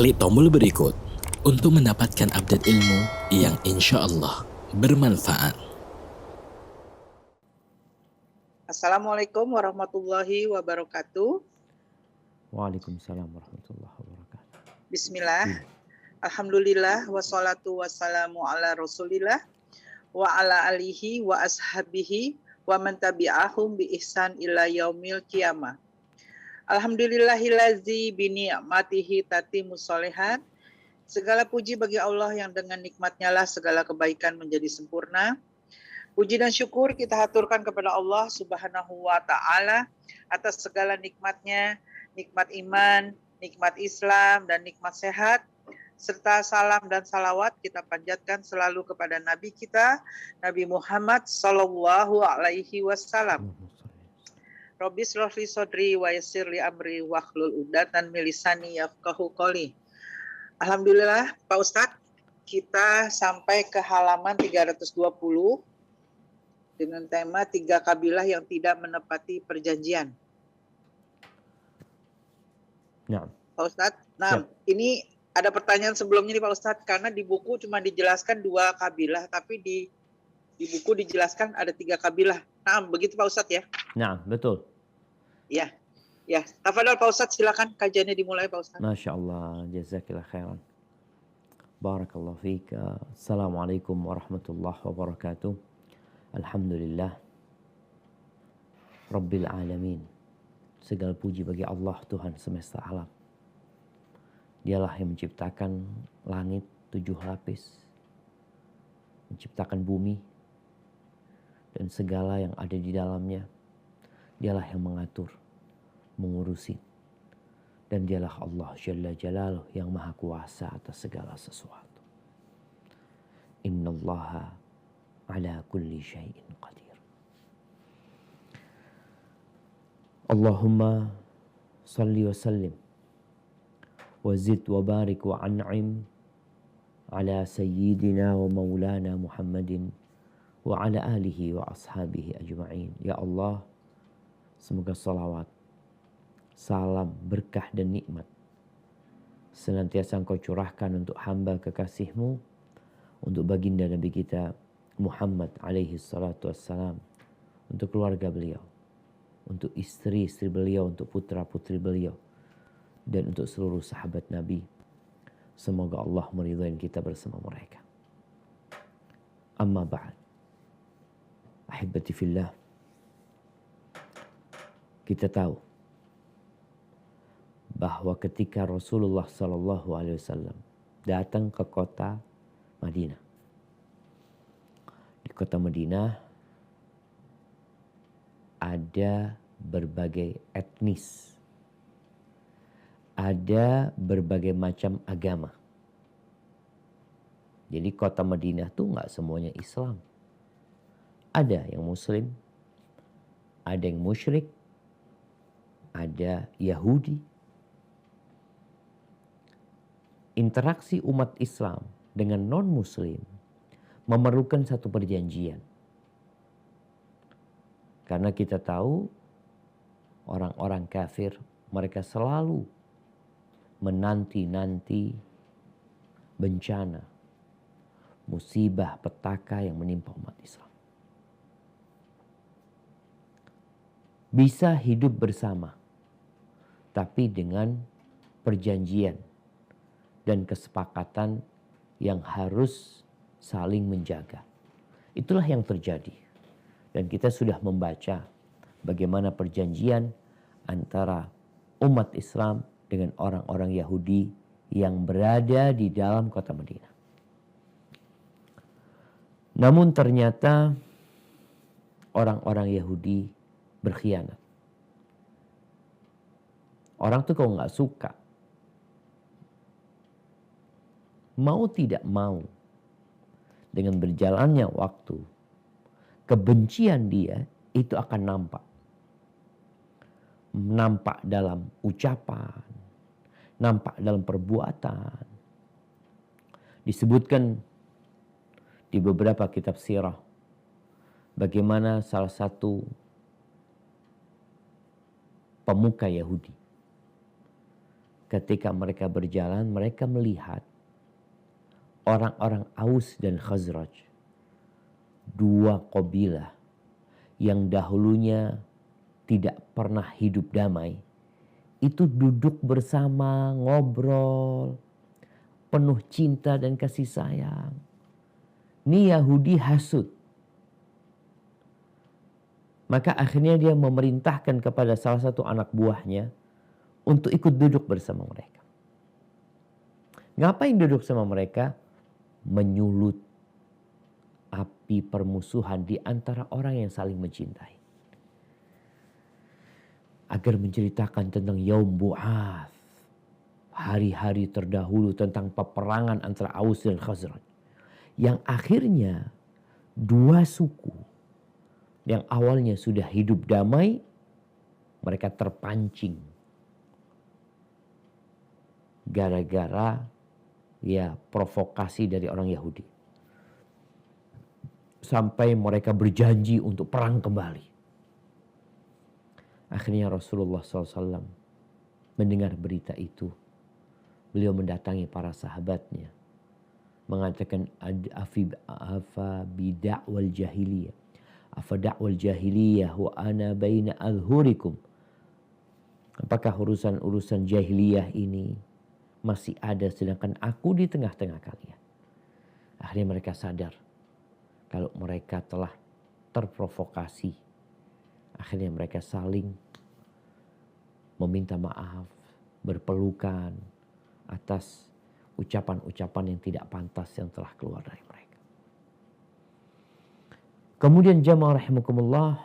Klik tombol berikut untuk mendapatkan update ilmu yang insya Allah bermanfaat. Assalamualaikum warahmatullahi wabarakatuh. Waalaikumsalam warahmatullahi wabarakatuh. Bismillah, alhamdulillah, wassalatu wassalamu ala rasulillah, wa ala alihi wa ashabihi, wa man tabi'ahum bi ihsan ila yaumil qiyamah. Alhamdulillahillazi bi ni'matihi tatimmus sholihat. Segala puji bagi Allah yang dengan nikmatnya lah segala kebaikan menjadi sempurna. Puji dan syukur kita haturkan kepada Allah Subhanahu wa ta'ala atas segala nikmatnya, nikmat iman, nikmat Islam, dan nikmat sehat, serta salam dan salawat kita panjatkan selalu kepada Nabi kita, Nabi Muhammad Sallallahu Alaihi Wasallam. Rabbi shrah li sodri wa yassir li amri wahlul 'uqdatam min lisani yafqahu qawli. Alhamdulillah Pak Ustadz, kita sampai ke halaman 320 dengan tema 3 kabilah yang tidak menepati perjanjian. Nah, Pak Ustadz, ini ada pertanyaan sebelumnya nih Pak Ustadz, karena di buku cuma dijelaskan 2 kabilah, tapi di buku dijelaskan ada 3 kabilah. Nah, begitu Pak Ustadz ya? nah betul. Ya. Tafadhol Pak Ustadz, silakan kajiannya dimulai Pak Ustadz. Masya Allah, jazakillah khairan. Barakallahu fika. Assalamualaikum warahmatullahi wabarakatuh. Alhamdulillah Rabbil alamin. Segala puji bagi Allah, Tuhan semesta alam. Dialah yang menciptakan langit 7 lapis, menciptakan bumi dan segala yang ada di dalamnya. Dialah yang mengatur, mengurusi, dan dialah Allah Jalla Jalaluh yang maha kuasa atas segala sesuatu. Innallaha ala kulli syai'in qadir. Allahumma salli wa sallim wa zid wa barik wa an'im ala sayyidina wa maulana Muhammadin wa ala alihi wa ashabihi ajma'in. Ya Allah, semoga salawat, salam, berkah dan nikmat senantiasa Engkau curahkan untuk hamba kekasih-Mu, untuk baginda Nabi kita Muhammad alaihi salatu wassalam, untuk keluarga beliau, untuk istri-istri beliau, untuk putra-putri beliau, dan untuk seluruh sahabat Nabi. Semoga Allah meridhai kita bersama mereka. Amma ba'd. Ahibati fillah. Kita tahu bahwa ketika Rasulullah SAW datang ke kota Madinah, di kota Madinah ada berbagai etnis, ada berbagai macam agama. Jadi kota Madinah tuh nggak semuanya Islam. Ada yang Muslim, ada yang musyrik, ada Yahudi. Interaksi umat Islam dengan non-Muslim memerlukan satu perjanjian. Karena kita tahu orang-orang kafir, mereka selalu menanti-nanti bencana, musibah, petaka yang menimpa umat Islam. Bisa hidup bersama, tapi dengan perjanjian dan kesepakatan yang harus saling menjaga. Itulah yang terjadi. Dan kita sudah membaca bagaimana perjanjian antara umat Islam dengan orang-orang Yahudi yang berada di dalam kota Madinah. Namun ternyata orang-orang Yahudi berkhianat. Orang tuh kalau nggak suka, mau tidak mau, dengan berjalannya waktu, kebencian dia itu akan nampak. Nampak dalam ucapan, nampak dalam perbuatan. Disebutkan di beberapa kitab sirah bagaimana salah satu pemuka Yahudi ketika mereka berjalan, mereka melihat orang-orang Aus dan Khazraj, dua kabilah yang dahulunya tidak pernah hidup damai, itu duduk bersama, ngobrol, penuh cinta dan kasih sayang. Ini Yahudi hasut. Maka akhirnya dia memerintahkan kepada salah satu anak buahnya untuk ikut duduk bersama mereka. Ngapain duduk sama mereka? Menyulut api permusuhan di antara orang yang saling mencintai. Agar menceritakan tentang Yaum Bu'ath, hari-hari terdahulu tentang peperangan antara Aus dan Khazraj. Yang akhirnya dua suku yang awalnya sudah hidup damai, mereka terpancing gara-gara provokasi dari orang Yahudi. Sampai mereka berjanji untuk perang kembali. Akhirnya Rasulullah SAW mendengar berita itu. Beliau mendatangi para sahabatnya. Mengatakan, afa bida'wal jahiliyah. Afa da'wal jahiliyah wa ana baina adhurikum. Apakah urusan-urusan jahiliyah ini masih ada sedangkan aku di tengah-tengah kalian? Akhirnya mereka sadar kalau mereka telah terprovokasi. Akhirnya mereka saling meminta maaf, berpelukan atas ucapan-ucapan yang tidak pantas yang telah keluar dari mereka. Kemudian jamaah rahimakumullah,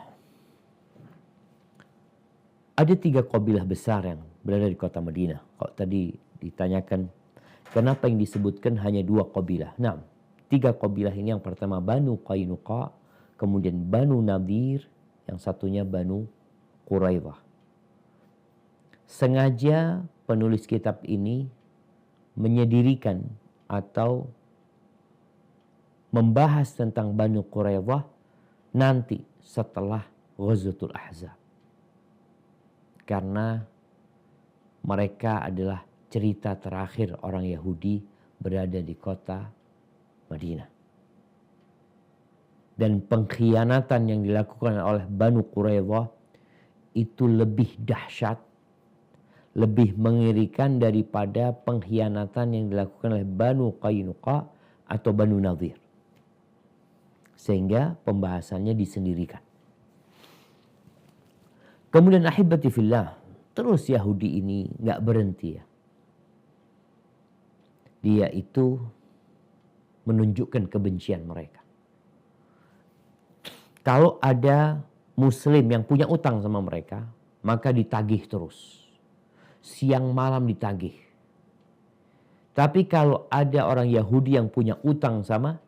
ada 3 kabilah besar yang berada di kota Madinah. Kalau tadi ditanyakan kenapa yang disebutkan hanya 2 kabilah. Nah, 3 kabilah ini yang pertama Banu Qainuqa, kemudian Banu Nadir, yang satunya Banu Quraidah. Sengaja penulis kitab ini menyedirikan atau membahas tentang Banu Quraidah nanti setelah Ghazwatul Ahzab. Karena mereka adalah cerita terakhir orang Yahudi berada di kota Madinah. Dan pengkhianatan yang dilakukan oleh Banu Quraidah itu lebih dahsyat, lebih mengerikan daripada pengkhianatan yang dilakukan oleh Banu Qainuqa atau Banu Nadir. Sehingga pembahasannya disendirikan. Kemudian ahibati fillah, terus Yahudi ini gak berhenti ya. Dia itu menunjukkan kebencian mereka. Kalau ada muslim yang punya utang sama mereka, maka ditagih terus. Siang malam ditagih. Tapi kalau ada orang Yahudi yang punya utang sama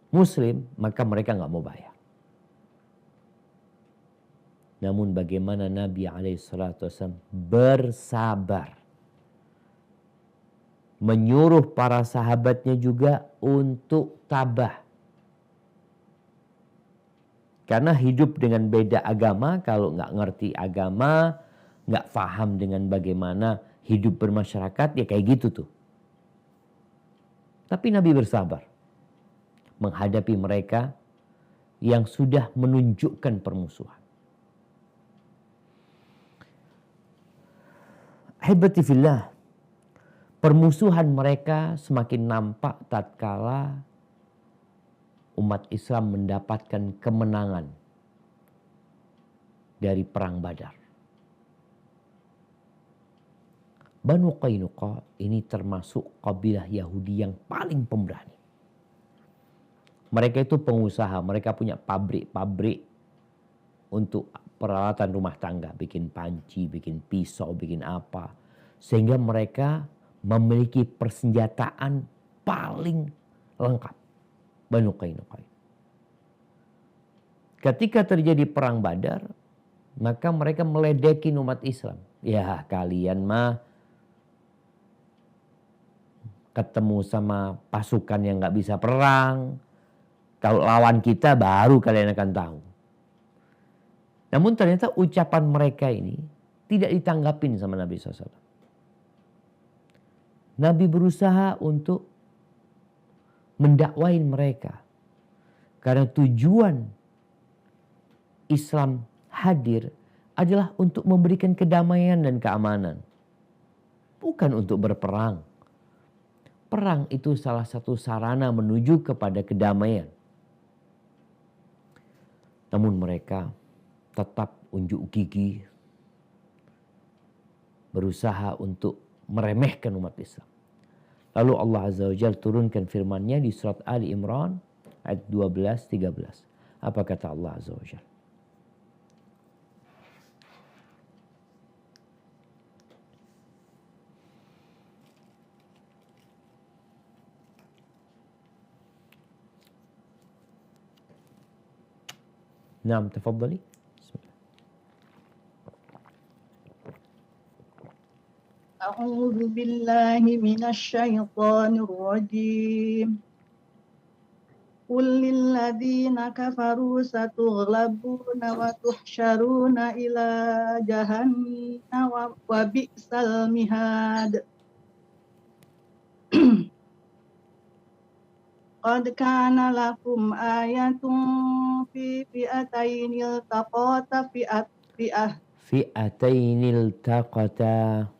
muslim, maka mereka gak mau bayar. Namun bagaimana Nabi SAW bersabar. Menyuruh para sahabatnya juga untuk tabah. Karena hidup dengan beda agama, kalau gak ngerti agama, gak paham dengan bagaimana hidup bermasyarakat, ya kayak gitu tuh. Tapi Nabi bersabar menghadapi mereka yang sudah menunjukkan permusuhan. Ahibati fillah, permusuhan mereka semakin nampak tatkala umat Islam mendapatkan kemenangan dari perang Badar. Banu Qainuqa ini termasuk kabilah Yahudi yang paling pemberani. Mereka itu pengusaha, mereka punya pabrik-pabrik untuk peralatan rumah tangga, bikin panci, bikin pisau, bikin apa. Sehingga mereka memiliki persenjataan paling lengkap. Banu Qainuqa. Ketika terjadi perang Badar, maka mereka meledekin umat Islam. Ya kalian mah ketemu sama pasukan yang gak bisa perang. Kalau lawan kita baru kalian akan tahu. Namun ternyata ucapan mereka ini tidak ditanggapin sama Nabi SAW. Nabi berusaha untuk mendakwain mereka. Karena tujuan Islam hadir adalah untuk memberikan kedamaian dan keamanan. Bukan untuk berperang. Perang itu salah satu sarana menuju kepada kedamaian. Namun mereka tetap unjuk gigi, berusaha untuk meremehkan umat Islam. Lalu Allah Azza wa Jalla turunkan firman-Nya di surat Ali Imran ayat 12-13. Apa kata Allah Azza wa Jalla? Naam, tafadhali. أعوذ بالله من الشيطان الرجيم قل للذين كفروا ستغلبون وتحشرون إلى جهنم وبئس المهاد قد كان لكم آية في فئتين التقاتا Fi'atayn iltaqata.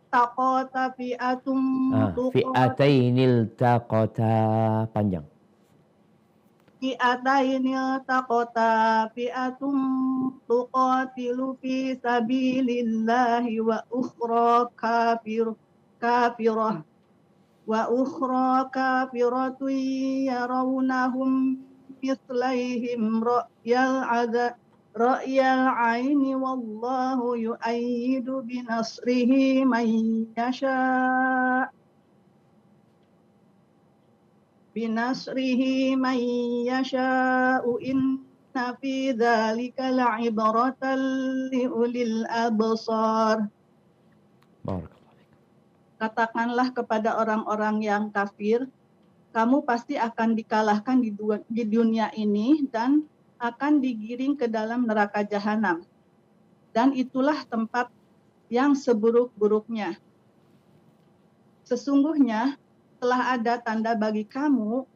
taqata fi'atum Fi'atayn iltaqata. Panjang. taqata fi'atum tuqatilu fi sabilillahi wa ukhra kafirah wa ukhra kafiratun yarawnahum mislaihim ra'yal aini wallahu yu'ayyidu binasrihi man yasha'u inna fi dzalika la'ibratan liulil absar. Barakallahu. Katakanlah kepada orang-orang yang kafir, kamu pasti akan dikalahkan di dunia ini dan akan digiring ke dalam neraka jahanam. Dan itulah tempat yang seburuk-buruknya. Sesungguhnya telah ada tanda bagi kamu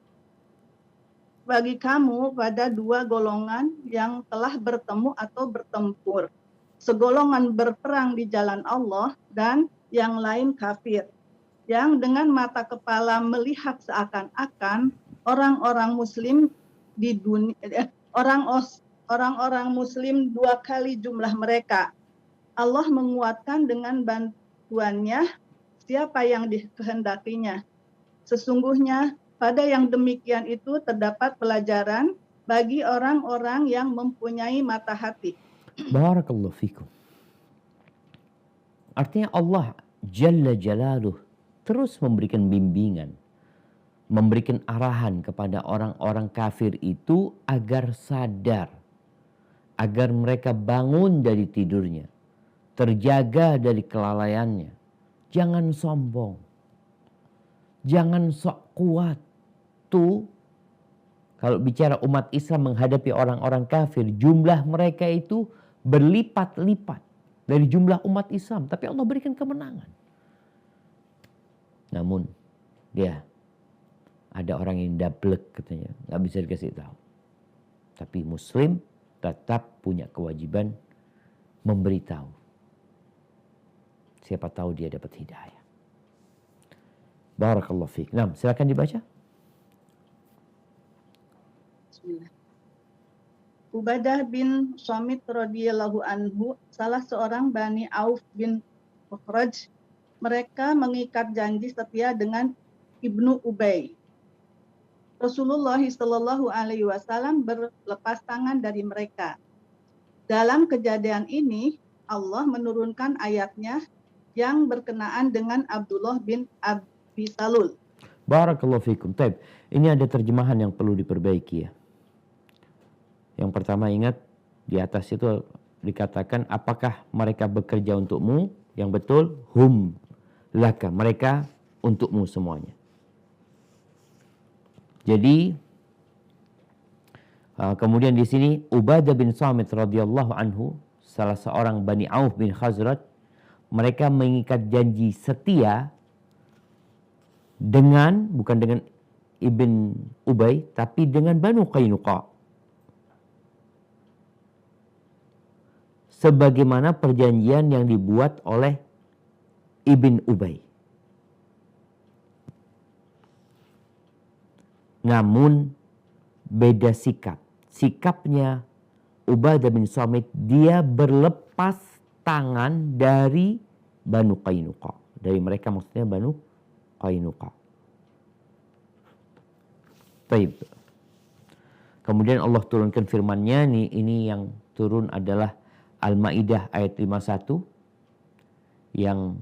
pada dua golongan yang telah bertemu atau bertempur. Segolongan berperang di jalan Allah dan yang lain kafir, yang dengan mata kepala melihat seakan-akan orang-orang muslim di dunia, orang-orang muslim dua kali jumlah mereka. Allah menguatkan dengan bantuannya siapa yang dikehendakinya. Sesungguhnya pada yang demikian itu terdapat pelajaran bagi orang-orang yang mempunyai mata hati. Barakallahu fikum. Artinya Allah Jalla Jalaluh terus memberikan bimbingan, memberikan arahan kepada orang-orang kafir itu agar sadar, agar mereka bangun dari tidurnya, terjaga dari kelalaiannya. Jangan sombong, jangan sok kuat. Tuh, kalau bicara umat Islam menghadapi orang-orang kafir, jumlah mereka itu berlipat-lipat dari jumlah umat Islam, tapi Allah berikan kemenangan. Namun dia ada orang yang dablek katanya, nggak bisa dikasih tahu. Tapi Muslim tetap punya kewajiban memberitahu. Siapa tahu dia dapat hidayah. Barakallahu fiik. Nah, silakan dibaca. Bismillah. Ubadah bin Samit radhiyallahu anhu, salah seorang Bani Auf bin Khazraj, mereka mengikat janji setia dengan Ibnu Ubay. Rasulullah sallallahu alaihi wasallam berlepas tangan dari mereka. Dalam kejadian ini, Allah menurunkan ayatnya yang berkenaan dengan Abdullah bin Abi Salul. Barakallahu fikum. Taib. Ini ada terjemahan yang perlu diperbaiki ya. Yang pertama ingat di atas itu dikatakan apakah mereka bekerja untukmu? Yang betul hum laka, mereka untukmu semuanya. Jadi kemudian di sini Ubadah bin Samit radhiyallahu anhu, salah seorang Bani Auf bin Khazraj, mereka mengikat janji setia bukan dengan Ibn Ubay, tapi dengan Banu Qainuqa. Sebagaimana perjanjian yang dibuat oleh Ibn Ubay. Namun beda sikap. Sikapnya Ubadah bin Samit, dia berlepas tangan dari Banu Qainuqa. Dari mereka maksudnya Banu Qainuqa. Baik. Kemudian Allah turunkan firman-Nya, ini yang turun adalah Al-Maidah ayat 51 yang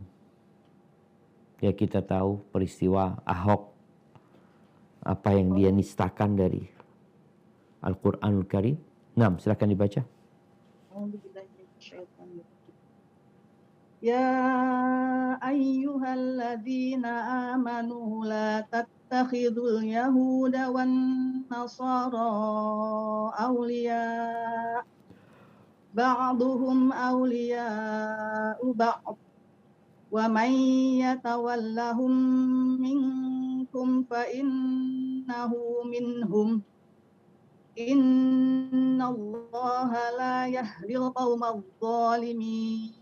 ya kita tahu peristiwa Ahok, apa yang dia nistakan dari Al-Qur'anul Karim. Nah, silakan dibaca. Ya ayyuhalladzina amanu la tattakhidul yahuda wan nasara awliya ba'duhum awliya'u ba'd wa man yatawallahum minkum fa innahu minhum innallaha la yahdil qaumadh dhalimin.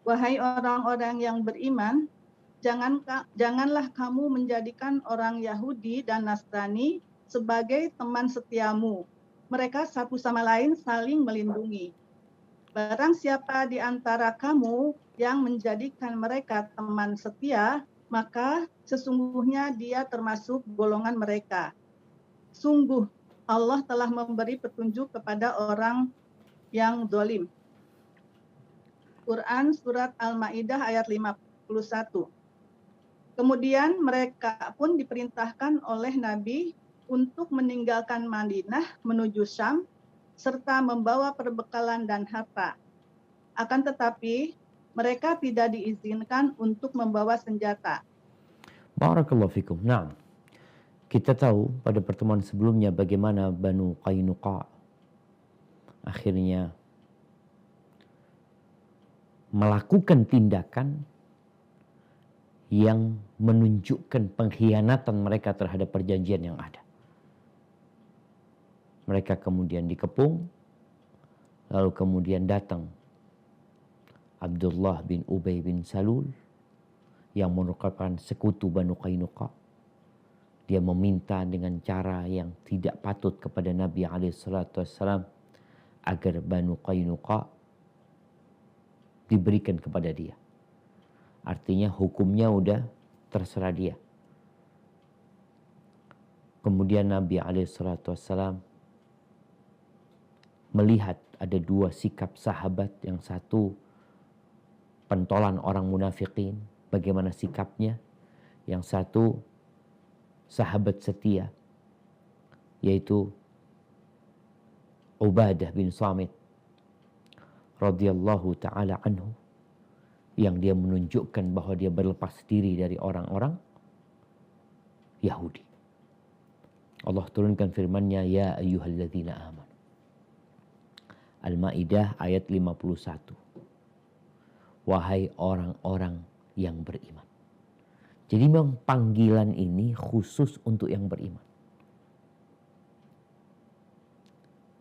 Wahai orang-orang yang beriman, janganlah kamu menjadikan orang Yahudi dan Nasrani sebagai teman setiamu. Mereka satu sama lain saling melindungi. Barang siapa di antara kamu yang menjadikan mereka teman setia, maka sesungguhnya dia termasuk golongan mereka. Sungguh Allah telah memberi petunjuk kepada orang yang zalim. Quran Surat Al-Ma'idah ayat 51. Kemudian mereka pun diperintahkan oleh Nabi untuk meninggalkan Madinah menuju Syam serta membawa perbekalan dan harta. Akan tetapi mereka tidak diizinkan untuk membawa senjata. Barakallahu fikum. Nah, kita tahu pada pertemuan sebelumnya bagaimana Banu Qainuqa akhirnya melakukan tindakan yang menunjukkan pengkhianatan mereka terhadap perjanjian yang ada. Mereka kemudian dikepung, lalu kemudian datang Abdullah bin Ubay bin Salul yang merupakan sekutu Banu Qainuqa. Dia meminta dengan cara yang tidak patut kepada Nabi SAW agar Banu Qainuqa diberikan kepada dia. Artinya hukumnya udah terserah dia. Kemudian Nabi SAW melihat ada dua sikap sahabat, yang satu pentolan orang munafikin, bagaimana sikapnya, yang satu sahabat setia, yaitu Ubadah bin Samit radhiyallahu ta'ala anhu, yang dia menunjukkan bahwa dia berlepas diri dari orang-orang Yahudi. Allah turunkan firman-Nya, ya ayyuhalladzina amanu. Al-Maidah ayat 51. Wahai orang-orang yang beriman. Jadi memang panggilan ini khusus untuk yang beriman.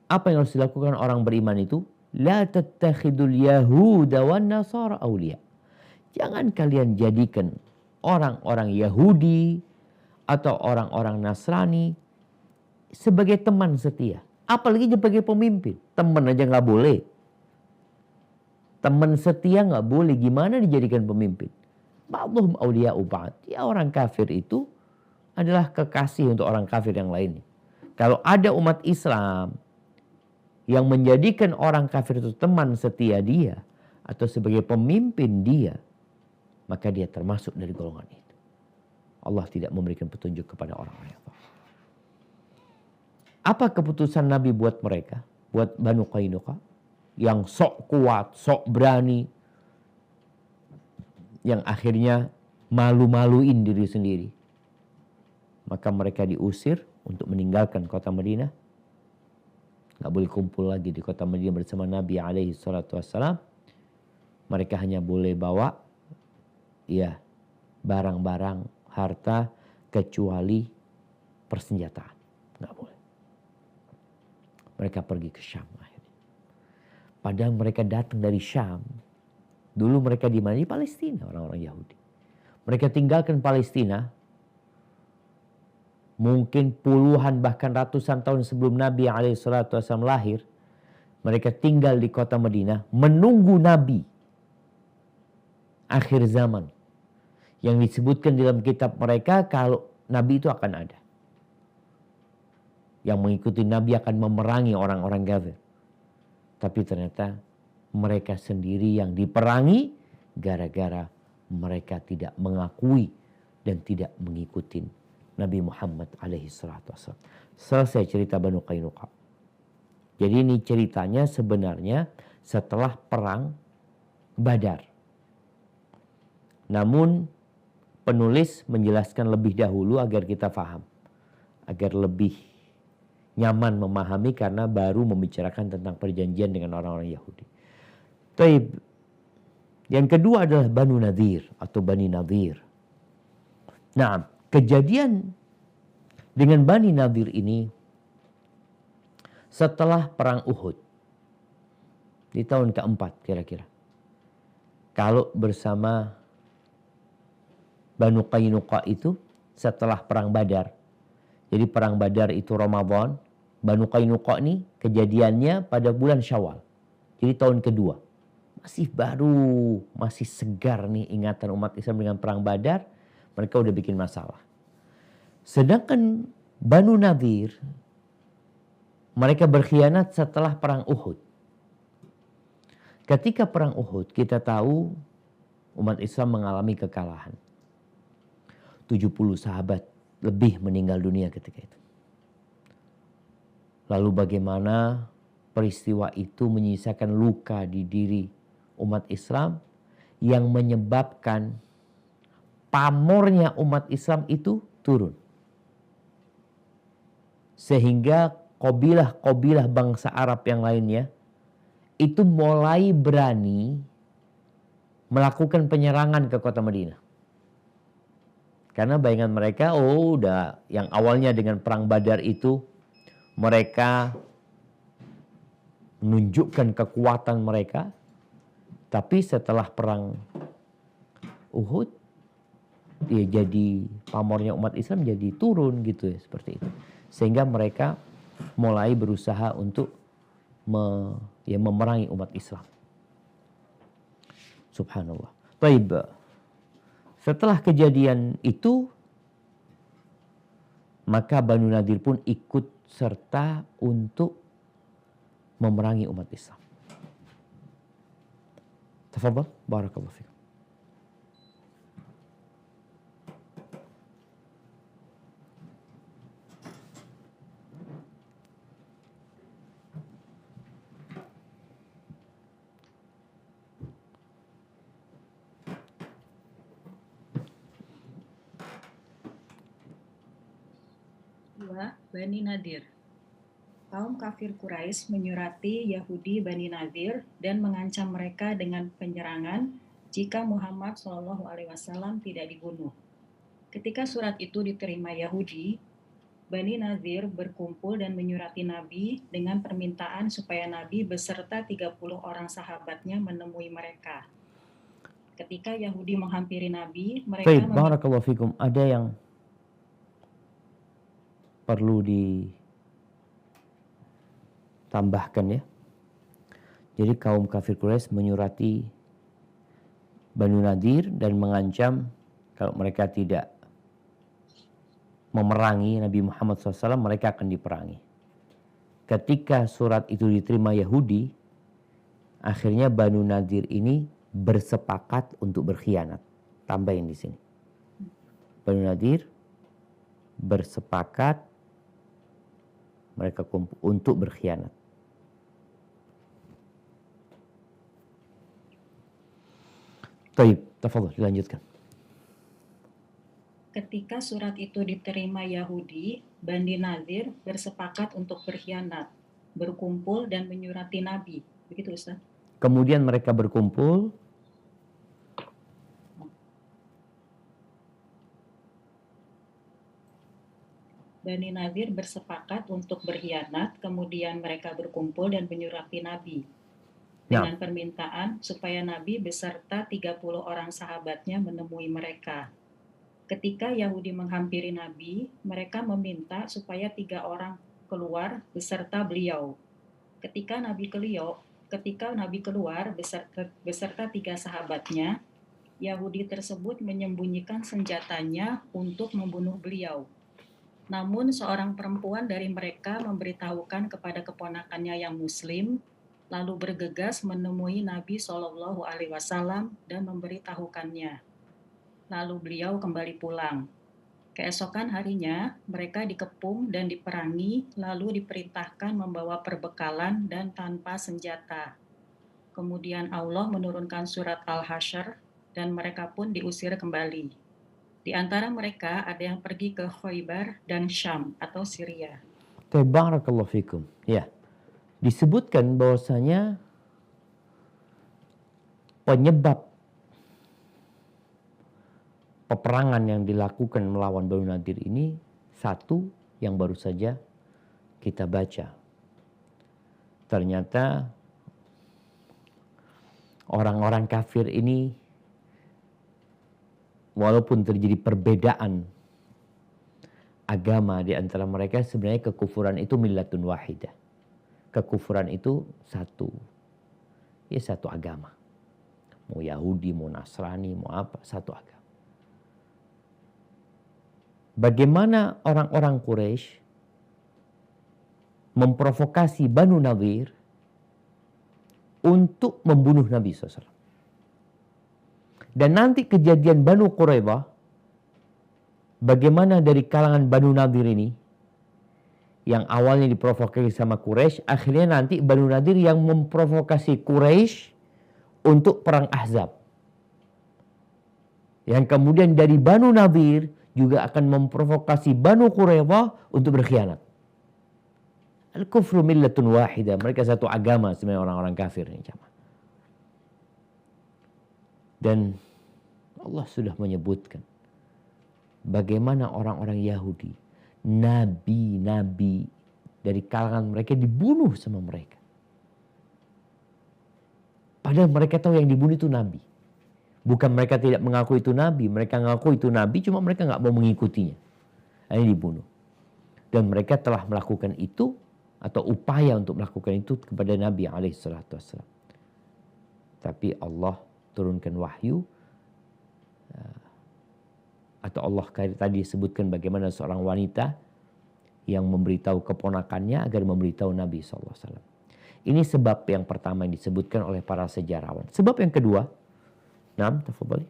Apa yang harus dilakukan orang beriman itu? La tattakhidul yahuda wan nasara awliya. Jangan kalian jadikan orang-orang Yahudi atau orang-orang Nasrani sebagai teman setia. Apalagi sebagai pemimpin. Teman aja nggak boleh. Teman setia nggak boleh. Gimana dijadikan pemimpin? Ba'dhum awliya'u ba'd. Ya, orang kafir itu adalah kekasih untuk orang kafir yang lainnya. Kalau ada umat Islam yang menjadikan orang kafir itu teman setia dia atau sebagai pemimpin dia, maka dia termasuk dari golongan itu. Allah tidak memberikan petunjuk kepada orang-orang yang kafir. Apa keputusan Nabi buat mereka? Buat Banu Qainuqa yang sok kuat, sok berani, yang akhirnya malu-maluin diri sendiri. Maka mereka diusir untuk meninggalkan kota Madinah. nggak boleh kumpul lagi di kota Madinah bersama Nabi alaihi salatu wassalam. Mereka hanya boleh bawa ya barang-barang harta kecuali persenjataan, nggak boleh. Mereka pergi ke Syam akhirnya. Padahal mereka datang dari Syam. Dulu mereka di mana? Di Palestina, orang-orang Yahudi. Mereka tinggalkan Palestina mungkin puluhan bahkan ratusan tahun sebelum Nabi SAW lahir. Mereka tinggal di kota Madinah menunggu Nabi akhir zaman. Yang disebutkan dalam kitab mereka kalau Nabi itu akan ada. Yang mengikuti Nabi akan memerangi orang-orang kafir. Tapi ternyata mereka sendiri yang diperangi gara-gara mereka tidak mengakui dan tidak mengikuti Nabi Muhammad alaihi salatu wasallam. Selesai cerita Banu Qainuqa. Jadi ini ceritanya sebenarnya setelah perang Badar. Namun penulis menjelaskan lebih dahulu agar kita paham. Agar lebih nyaman memahami karena baru membicarakan tentang perjanjian dengan orang-orang Yahudi. Taib. Yang kedua adalah Banu Nadir atau Bani Nadir. Nah, kejadian dengan Bani Nadir ini setelah perang Uhud. Di tahun keempat kira-kira. Kalau bersama Banu Qainuqa itu setelah perang Badar. Jadi perang Badar itu Ramadan. Banu Qainuqa ini kejadiannya pada bulan Syawal. Jadi tahun kedua. Masih baru, masih segar nih ingatan umat Islam dengan perang Badar. Mereka udah bikin masalah. Sedangkan Banu Nadir, mereka berkhianat setelah perang Uhud. Ketika perang Uhud, kita tahu umat Islam mengalami kekalahan. 70 sahabat lebih meninggal dunia ketika itu. Lalu bagaimana peristiwa itu menyisakan luka di diri umat Islam yang menyebabkan pamornya umat Islam itu turun. Sehingga kabilah-kabilah bangsa Arab yang lainnya itu mulai berani melakukan penyerangan ke kota Madinah. Karena bayangan mereka, udah yang awalnya dengan perang Badar itu mereka menunjukkan kekuatan mereka. Tapi setelah perang Uhud, ya jadi pamornya umat Islam jadi turun gitu ya, seperti itu. Sehingga mereka mulai berusaha untuk memerangi umat Islam. Subhanallah. Baik. Setelah kejadian itu, maka Banu Nadir pun ikut serta untuk memerangi umat Islam. Tafadhal, barakallahu fikum. Bani Nadir. Kaum kafir Quraisy menyurati Yahudi Bani Nadir dan mengancam mereka dengan penyerangan jika Muhammad SAW tidak dibunuh. Ketika surat itu diterima Yahudi, Bani Nadir berkumpul dan menyurati Nabi dengan permintaan supaya Nabi beserta 30 orang sahabatnya menemui mereka. Ketika Yahudi menghampiri Nabi, mereka Baik, barakallahu fikum. Ada yang perlu ditambahkan ya. Jadi kaum kafir Quraisy menyurati Banu Nadir dan mengancam kalau mereka tidak memerangi Nabi Muhammad SAW, mereka akan diperangi. Ketika surat itu diterima Yahudi, akhirnya Banu Nadir ini bersepakat untuk berkhianat. Tambahin di sini. Banu Nadir bersepakat mereka untuk berkhianat. Baik, tafadhol dilanjutkan. Ketika surat itu diterima Yahudi, Bani Nadir bersepakat untuk berkhianat. berkumpul dan menyurati Nabi. Begitu Ustaz. Kemudian mereka berkumpul. Bani Nadir bersepakat untuk berkhianat, kemudian mereka berkumpul dan menyurati Nabi dengan permintaan supaya Nabi beserta 30 orang sahabatnya menemui mereka. Ketika Yahudi menghampiri Nabi, mereka meminta supaya 3 orang keluar beserta beliau. Ketika Nabi keluar beserta 3 sahabatnya, Yahudi tersebut menyembunyikan senjatanya untuk membunuh beliau. Namun seorang perempuan dari mereka memberitahukan kepada keponakannya yang Muslim, lalu bergegas menemui Nabi Shallallahu Alaihi Wasallam dan memberitahukannya. Lalu beliau kembali pulang. Keesokan harinya, mereka dikepung dan diperangi, lalu diperintahkan membawa perbekalan dan tanpa senjata. Kemudian Allah menurunkan surat Al-Hasyr dan mereka pun diusir kembali. Di antara mereka ada yang pergi ke Khaybar dan Syam atau Syria. Barakallahu fikum. Ya. Disebutkan bahwasanya penyebab peperangan yang dilakukan melawan Banu Nadir ini satu yang baru saja kita baca. Ternyata orang-orang kafir ini walaupun terjadi perbedaan agama di antara mereka, sebenarnya kekufuran itu millatun wahidah. Kekufuran itu satu. Ya satu agama. Mau Yahudi, mau Nasrani, mau apa, satu agama. Bagaimana orang-orang Quraisy memprovokasi Banu Nadir untuk membunuh Nabi SAW. Dan nanti kejadian Banu Quraidah, bagaimana dari kalangan Banu Nadir ini, yang awalnya diprovokasi sama Quraisy, akhirnya nanti Banu Nadir yang memprovokasi Quraisy untuk perang Ahzab. Yang kemudian dari Banu Nadir juga akan memprovokasi Banu Quraidah untuk berkhianat. Al-kufru millatun wahidah. Mereka satu agama sebenarnya orang-orang kafir ini. Dan Allah sudah menyebutkan bagaimana orang-orang Yahudi, nabi-nabi dari kalangan mereka dibunuh sama mereka. Padahal mereka tahu yang dibunuh itu nabi. Bukan mereka tidak mengaku itu nabi, mereka mengaku itu nabi, cuma mereka nggak mau mengikutinya. Ini dibunuh. Dan mereka telah melakukan itu atau upaya untuk melakukan itu kepada Nabi SAW. Tapi Allah turunkan wahyu, atau Allah tadi disebutkan bagaimana seorang wanita yang memberitahu keponakannya agar memberitahu Nabi SAW. Ini sebab yang pertama yang disebutkan oleh para sejarawan. Sebab yang kedua, tafadhali.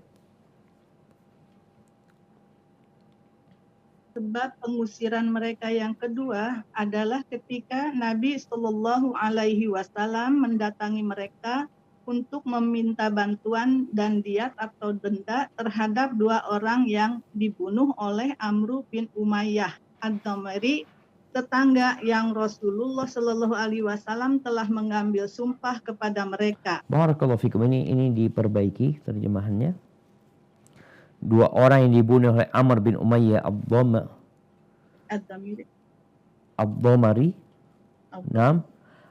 Sebab pengusiran mereka yang kedua adalah ketika Nabi Shallallahu Alaihi Wasallam mendatangi mereka untuk meminta bantuan dan diat atau denda terhadap 2 orang yang dibunuh oleh Amru bin Umayyah ad-Damari, tetangga yang Rasulullah Shallallahu Alaihi Wasallam telah mengambil sumpah kepada mereka. Barakallahu fikum. Ini diperbaiki terjemahannya. 2 orang yang dibunuh oleh Amr bin Umayyah ad-Damari.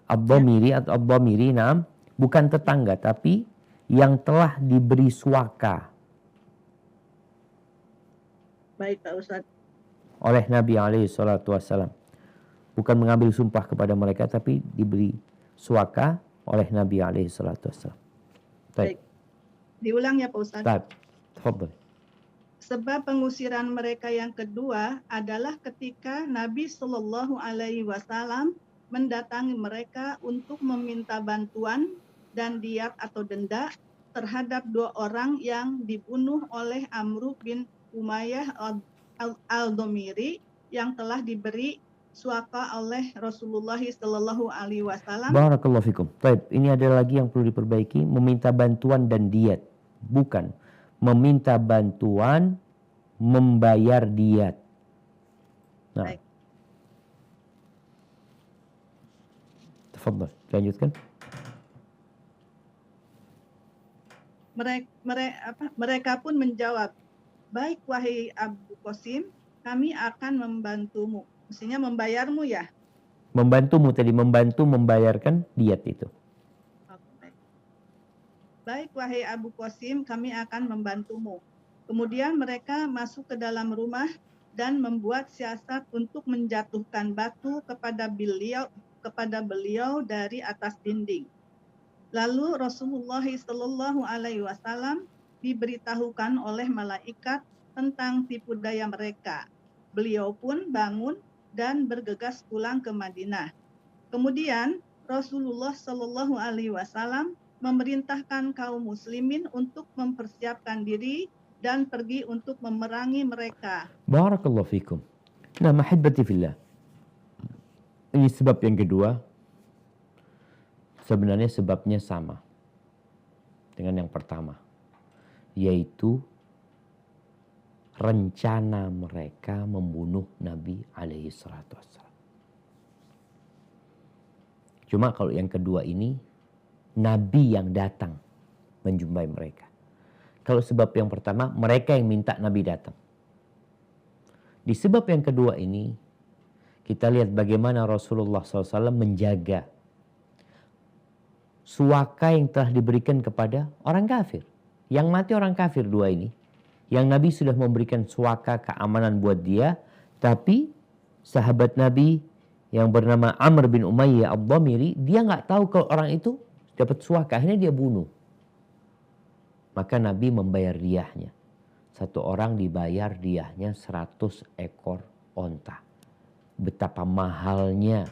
Ad-Damiri atau ad-Damiri, bukan tetangga tapi yang telah diberi suaka. Baik Pak Ustadz. Oleh Nabi SAW. Bukan mengambil sumpah kepada mereka tapi diberi suaka oleh Nabi SAW. Baik. Diulang ya Pak Ustadz. Tafadhal. Sebab pengusiran mereka yang kedua adalah ketika Nabi Shallallahu Alaihi Wasallam mendatangi mereka untuk meminta bantuan dan diat atau denda terhadap 2 orang yang dibunuh oleh Amru bin Umayyah al-Damiri yang telah diberi suaka oleh Rasulullah Shallallahu Alaihi Wasallam. Barakallahu fikum. Baik, ini ada lagi yang perlu diperbaiki, meminta bantuan dan diat, bukan meminta bantuan membayar diat. Baik. Tafadhal, lanjutkan. Mereka pun menjawab, baik wahai Abu Qasim, kami akan membantumu. Mestinya membayarmu ya. Membantumu tadi, membantu membayarkan diat itu. Oke. Baik wahai Abu Qasim, kami akan membantumu. Kemudian mereka masuk ke dalam rumah dan membuat siasat untuk menjatuhkan batu kepada beliau dari atas dinding. Lalu Rasulullah SAW diberitahukan oleh malaikat tentang tipu daya mereka. Beliau pun bangun dan bergegas pulang ke Madinah. Kemudian Rasulullah SAW memerintahkan kaum muslimin untuk mempersiapkan diri dan pergi untuk memerangi mereka. Barakallahu fikum. Nah, mahibbati fillah. Ini sebab yang kedua. Sebenarnya sebabnya sama dengan yang pertama, yaitu rencana mereka membunuh Nabi alaihi salatu wassalam. Cuma kalau yang kedua ini, Nabi yang datang menjumpai mereka. Kalau sebab yang pertama, mereka yang minta Nabi datang. Di sebab yang kedua ini, kita lihat bagaimana Rasulullah SAW menjaga suaka yang telah diberikan kepada orang kafir. Yang mati orang kafir dua ini. Yang Nabi sudah memberikan suaka keamanan buat dia. Tapi sahabat Nabi yang bernama Amr bin Umayyah Ad-Dhamiri, dia nggak tahu kalau orang itu dapat suaka. Akhirnya dia bunuh. Maka Nabi membayar diahnya. Satu orang dibayar diahnya 100 ekor onta. Betapa mahalnya,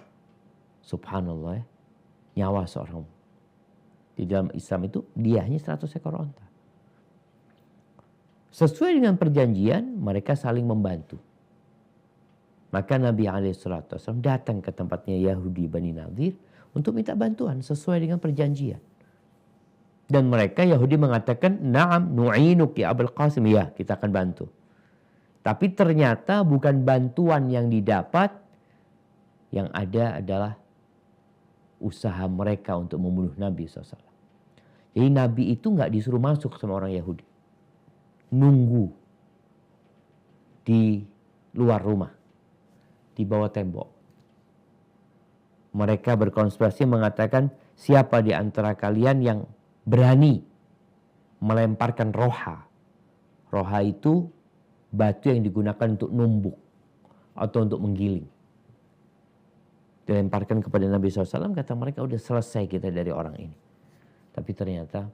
subhanallah ya, nyawa seorang. Di dalam Islam itu diahnya 100 ekor onta. Sesuai dengan perjanjian, mereka saling membantu. Maka Nabi SAW datang ke tempatnya Yahudi Bani Nadir untuk minta bantuan sesuai dengan perjanjian. Dan mereka Yahudi mengatakan, "Na'am nu'inuk ya Abul Qasim." Ya, kita akan bantu. Tapi ternyata bukan bantuan yang didapat, yang ada adalah usaha mereka untuk membunuh Nabi SAW. Jadi Nabi itu nggak disuruh masuk sama orang Yahudi. Nunggu di luar rumah, di bawah tembok. Mereka berkonspirasi mengatakan, siapa di antara kalian yang berani melemparkan roha. Roha itu batu yang digunakan untuk numbuk atau untuk menggiling. Dilemparkan kepada Nabi SAW, kata mereka, udah selesai kita dari orang ini. Tapi ternyata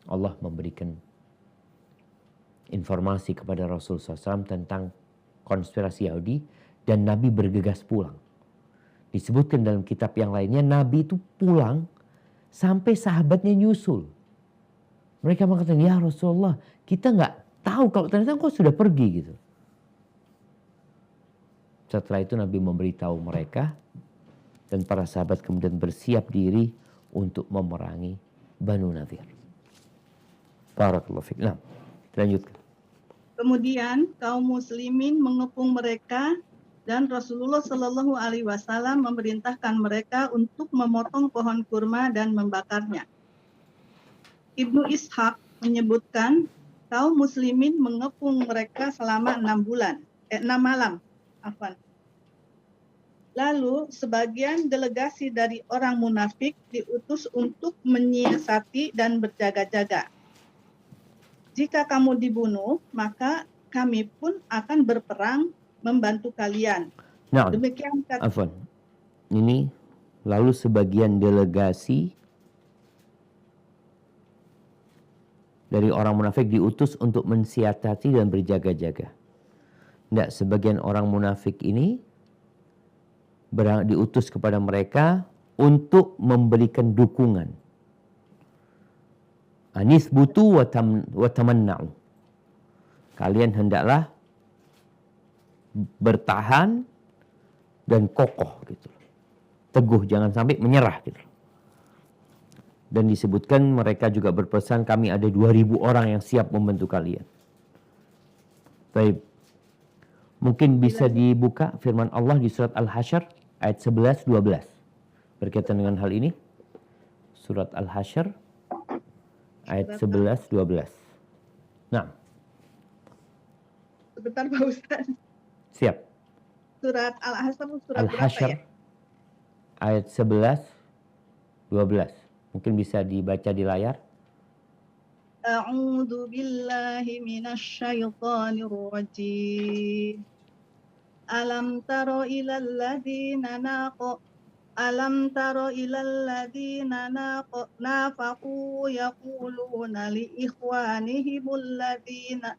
Allah memberikan informasi kepada Rasul SAW tentang konspirasi Yahudi dan Nabi bergegas pulang. Disebutkan dalam kitab yang lainnya, Nabi itu pulang sampai sahabatnya nyusul. Mereka mengatakan, ya Rasulullah, kita nggak tahu kalau ternyata engkau sudah pergi gitu. Setelah itu Nabi memberitahu mereka dan para sahabat kemudian bersiap diri untuk memerangi Banu Nadir. Barakallahu fiik. Nah, lanjutkan. Kemudian kaum muslimin mengepung mereka dan Rasulullah Shallallahu Alaihi Wasallam memerintahkan mereka untuk memotong pohon kurma dan membakarnya. Ibnu Ishaq menyebutkan kaum muslimin mengepung mereka selama 6 malam. Lalu sebagian delegasi dari orang munafik diutus untuk menyiasati dan berjaga-jaga. Jika kamu dibunuh, maka kami pun akan berperang membantu kalian. Nah, Demikian kata afwan. Ini lalu sebagian delegasi dari orang munafik diutus untuk mensiasati dan berjaga-jaga. Tidak, sebagian orang munafik ini diutus kepada mereka untuk memberikan dukungan. Anis butu wa tamanna'u. Kalian hendaklah bertahan dan kokoh gitu. Teguh, jangan sampai menyerah gitu. Dan disebutkan mereka juga berpesan, kami ada 2.000 orang yang siap membantu kalian. Baik. Mungkin bisa dibuka firman Allah di surat Al-Hasyr ayat 11-12. berkaitan dengan hal ini? Surat Al-Hasyr ayat Surat 11-12. Nah, Sebentar Pak Ustaz. siap. Surat Al-Hasyr surat berapa Al-Hasyr ya? ayat 11-12. Mungkin bisa dibaca di layar. A'udzu billahi minasyaitonir rajim. Alam taro ilal ladzina nafaqu yaquluna li ikhwanihimul ladzina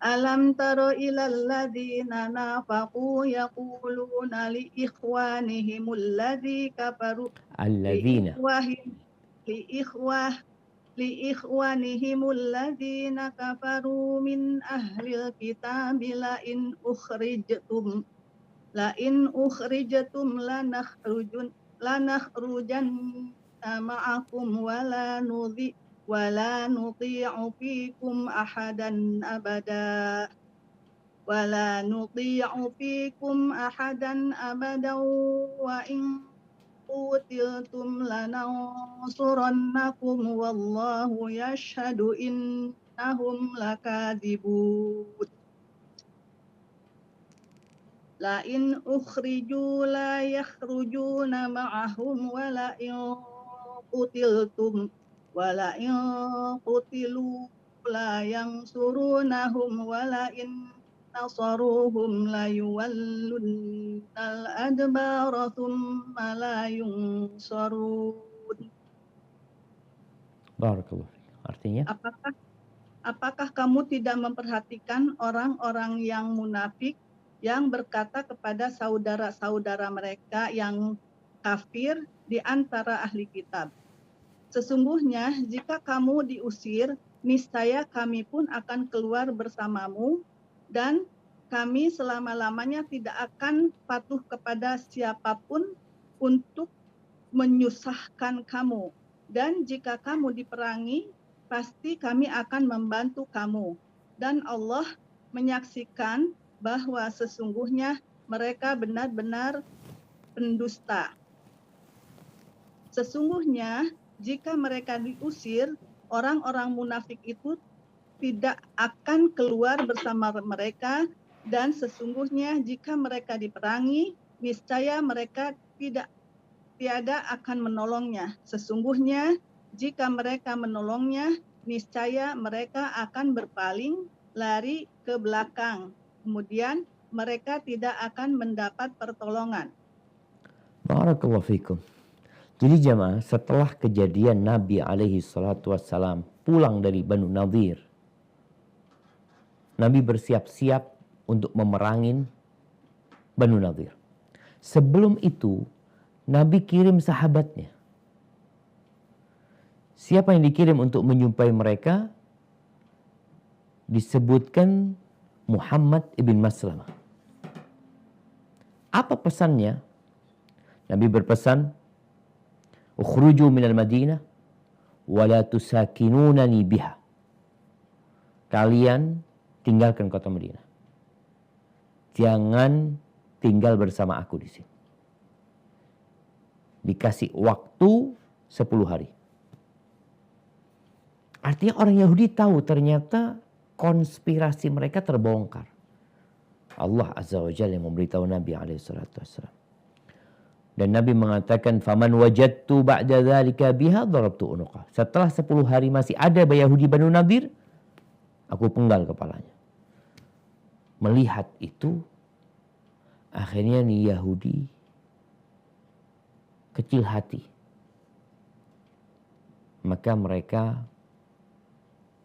Alam taro ilal ladzina nafaqu yaquluna li ikhwanihimul ladzi kafaru Alladzina. liikhwanihimul ladzina kafaru min ahlil kitabi la in ukhrijtum lanakhrujanna ma'akum wala nuti'u fikum ahadan abada wa in qutiltum lanansurannakum wallahu yashhadu innahum lakadzibun. La in ukhriju la yakhrujuna ma'ahum wa la in qutilu la yansurunahum wa la in nasaruhum la yuwallunnal adbara thumma la yunsarun. Barakallahu fiik. Artinya? Apakah kamu tidak memperhatikan orang-orang yang munafik yang berkata kepada saudara-saudara mereka yang kafir di antara ahli kitab, sesungguhnya jika kamu diusir, niscaya kami pun akan keluar bersamamu, dan kami selama-lamanya tidak akan patuh kepada siapapun untuk menyusahkan kamu. Dan jika kamu diperangi, pasti kami akan membantu kamu. Dan Allah menyaksikan bahwa sesungguhnya mereka benar-benar pendusta. Sesungguhnya jika mereka diusir, orang-orang munafik itu tidak akan keluar bersama mereka, dan sesungguhnya jika mereka diperangi, niscaya mereka tiada akan menolongnya. Sesungguhnya jika mereka menolongnya, niscaya mereka akan berpaling lari ke belakang. Kemudian mereka tidak akan mendapat pertolongan. Barakallahu fikum. Jadi jamaah, setelah kejadian Nabi alaihi salatu wassalam pulang dari Banu Nadir, Nabi bersiap-siap untuk memerangin Banu Nadir. Sebelum itu, Nabi kirim sahabatnya. Siapa yang dikirim untuk menjumpai mereka? Disebutkan Muhammad ibn Maslamah. Apa pesannya? Nabi berpesan, "Ukhruju minal Madinah wa la tusakinunani biha." Kalian tinggalkan kota Madinah. Jangan tinggal bersama aku di sini. Dikasih waktu 10 hari. Artinya orang Yahudi tahu ternyata konspirasi mereka terbongkar. Allah Azza wa Jalla yang memberitahu Nabi SAW. Dan Nabi mengatakan, "Faman wajadtu ba'da dzalika biha darabtu unuqah." Setelah 10 hari masih ada Yahudi Banu Nadir, aku penggal kepalanya. Melihat itu, akhirnya nih Yahudi kecil hati. Maka mereka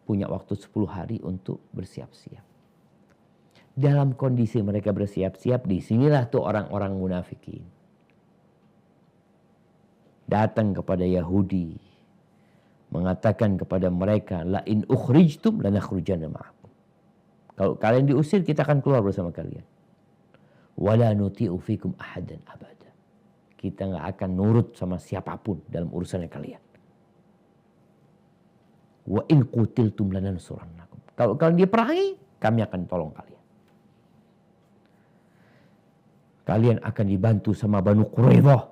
punya waktu 10 hari untuk bersiap-siap. Dalam kondisi mereka bersiap-siap, disinilah tuh orang-orang munafikin datang kepada Yahudi, mengatakan kepada mereka, "La in ukhrijtum lanakhrujanna ma'akum." Kalau kalian diusir, kita akan keluar bersama kalian. "Wala nuti'u fikum ahadan abada." Kita nggak akan nurut sama siapapun dalam urusannya kalian. "Wa in qutiltum lanansurannakum." Kalau kalian diperangi, kami akan tolong kalian. kalian akan dibantu sama Banu Quraidah.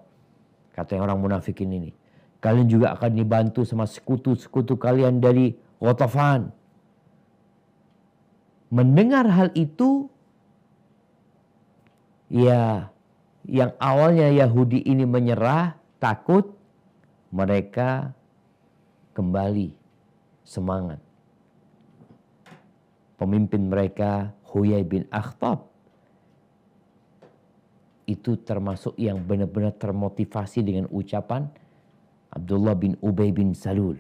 Kata orang munafikin ini. Kalian juga akan dibantu sama sekutu-sekutu kalian dari Ghatafan. Mendengar hal itu, ya, yang awalnya Yahudi ini menyerah, takut, mereka kembali semangat. Pemimpin mereka Huyai bin Akhtab itu termasuk yang benar-benar termotivasi dengan ucapan Abdullah bin Ubay bin Salul.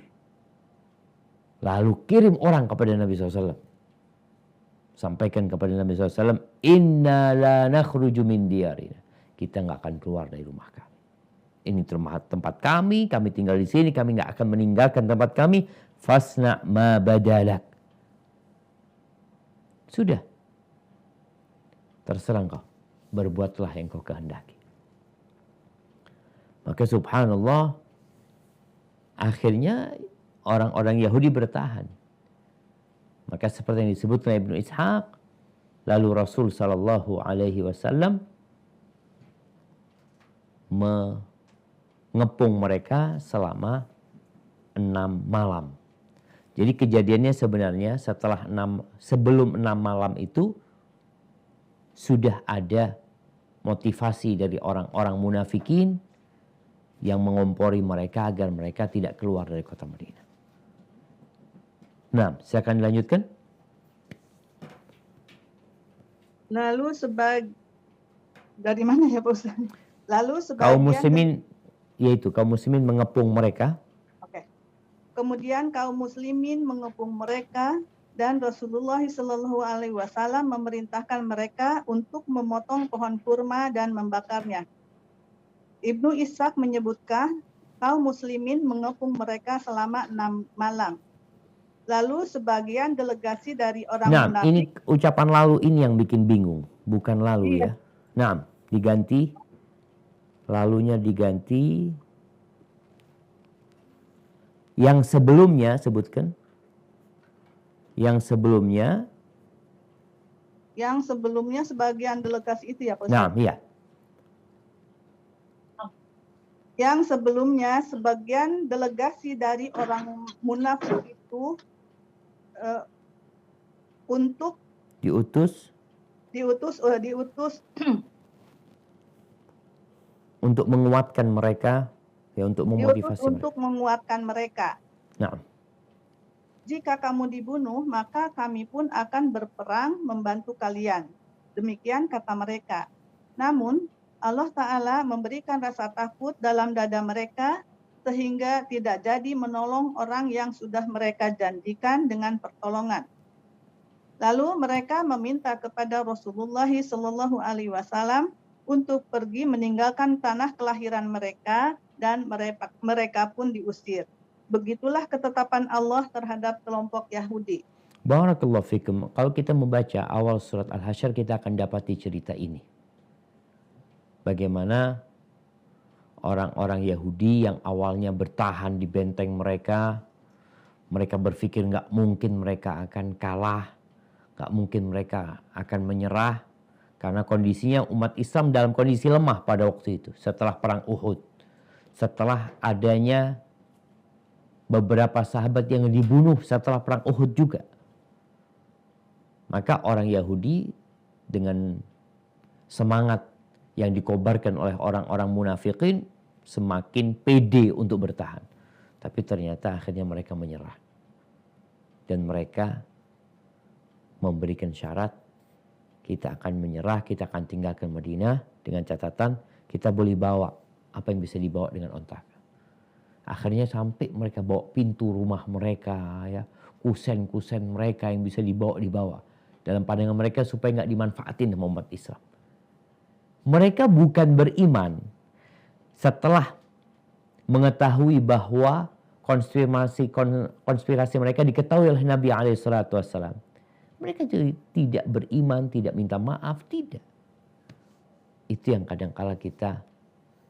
Lalu kirim orang kepada Nabi SAW. Sampaikan kepada Nabi SAW, inna la nakhruju min diyarina. Kita nggak akan keluar dari rumah kami. Ini tempat kami tinggal di sini, kami nggak akan meninggalkan tempat kami. Fasna ma badalak. Sudah. Terserah engkau. Berbuatlah yang kau kehendaki. Maka subhanallah, akhirnya orang-orang Yahudi bertahan. Maka seperti yang disebutkan Ibnu Ishaq, lalu Rasul sallallahu alaihi wasallam mengepung mereka selama 6 malam. Jadi kejadiannya sebenarnya sebelum 6 malam itu sudah ada motivasi dari orang-orang munafikin yang mengompori mereka agar mereka tidak keluar dari kota Madinah. Nah, silakan dilanjutkan. Lalu dari mana ya Pak Ustaz? Lalu Kaum muslimin mengepung mereka. Oke. Kemudian kaum muslimin mengepung mereka dan Rasulullah Shallallahu Alaihi Wasallam memerintahkan mereka untuk memotong pohon kurma dan membakarnya. Ibnu Ishaq menyebutkan kaum muslimin mengepung mereka selama 6 malam. Lalu sebagian delegasi dari orang munafik. Ini ucapan lalu ini yang bikin bingung, bukan lalu ya. Nah, diganti. Lalunya diganti. Yang sebelumnya sebutkan. Yang sebelumnya sebagian delegasi itu ya Pak Ustaz? Nah, iya. Yang sebelumnya sebagian delegasi dari orang munafik itu untuk diutus untuk menguatkan mereka, ya, untuk memotivasi untuk menguatkan mereka. Nah. Jika kamu dibunuh, maka kami pun akan berperang membantu kalian. Demikian kata mereka. Namun, Allah Ta'ala memberikan rasa takut dalam dada mereka, sehingga tidak jadi menolong orang yang sudah mereka janjikan dengan pertolongan. Lalu mereka meminta kepada Rasulullah Shallallahu Alaihi Wasallam untuk pergi meninggalkan tanah kelahiran mereka, dan mereka pun diusir. Begitulah ketetapan Allah terhadap kelompok Yahudi. Barakallahu fikum. Kalau kita membaca awal surat Al-Hasyr, kita akan dapati cerita ini. Bagaimana orang-orang Yahudi yang awalnya bertahan di benteng mereka berpikir nggak mungkin mereka akan kalah, nggak mungkin mereka akan menyerah, karena kondisinya umat Islam dalam kondisi lemah pada waktu itu setelah perang Uhud, setelah adanya beberapa sahabat yang dibunuh setelah perang Uhud juga. Maka orang Yahudi dengan semangat yang dikobarkan oleh orang-orang munafikin semakin pede untuk bertahan. Tapi ternyata akhirnya mereka menyerah. Dan mereka memberikan syarat, kita akan menyerah, kita akan tinggalkan Madinah dengan catatan kita boleh bawa apa yang bisa dibawa dengan onta. Akhirnya sampai mereka bawa pintu rumah mereka, ya, kusen-kusen mereka yang bisa dibawa. Dalam pandangan mereka supaya nggak dimanfaatin sama umat Islam. Mereka bukan beriman setelah mengetahui bahwa konspirasi mereka diketahui oleh Nabi SAW. Mereka jadi tidak beriman, tidak minta maaf, tidak. Itu yang kadang-kala kita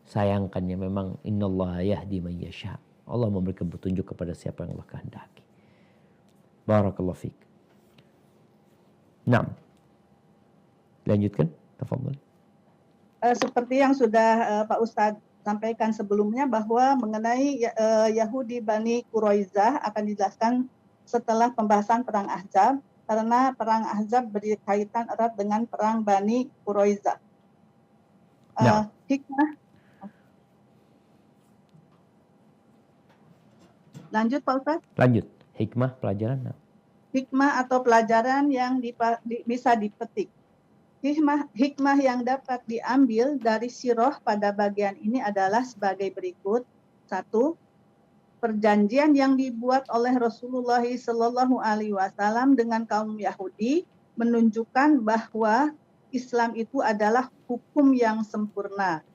sayangkannya, memang innallaha yahdi man yasha. Allah memberikan petunjuk kepada siapa yang Allah kehendaki. Barakallahu fiik. Nah, lanjutkan. Tafadhol. seperti yang sudah Pak Ustadz sampaikan sebelumnya bahwa mengenai Yahudi Bani Quraizah akan dijelaskan setelah pembahasan perang Ahzab, karena perang Ahzab berkaitan erat dengan perang Bani Quraizah. Nah. Hikmah. Lanjut Pak Ustadz. Lanjut. Hikmah pelajaran. Hikmah atau pelajaran yang bisa dipetik. Hikmah yang dapat diambil dari sirah pada bagian ini adalah sebagai berikut. 1. Perjanjian yang dibuat oleh Rasulullah SAW dengan kaum Yahudi menunjukkan bahwa Islam itu adalah hukum yang sempurna.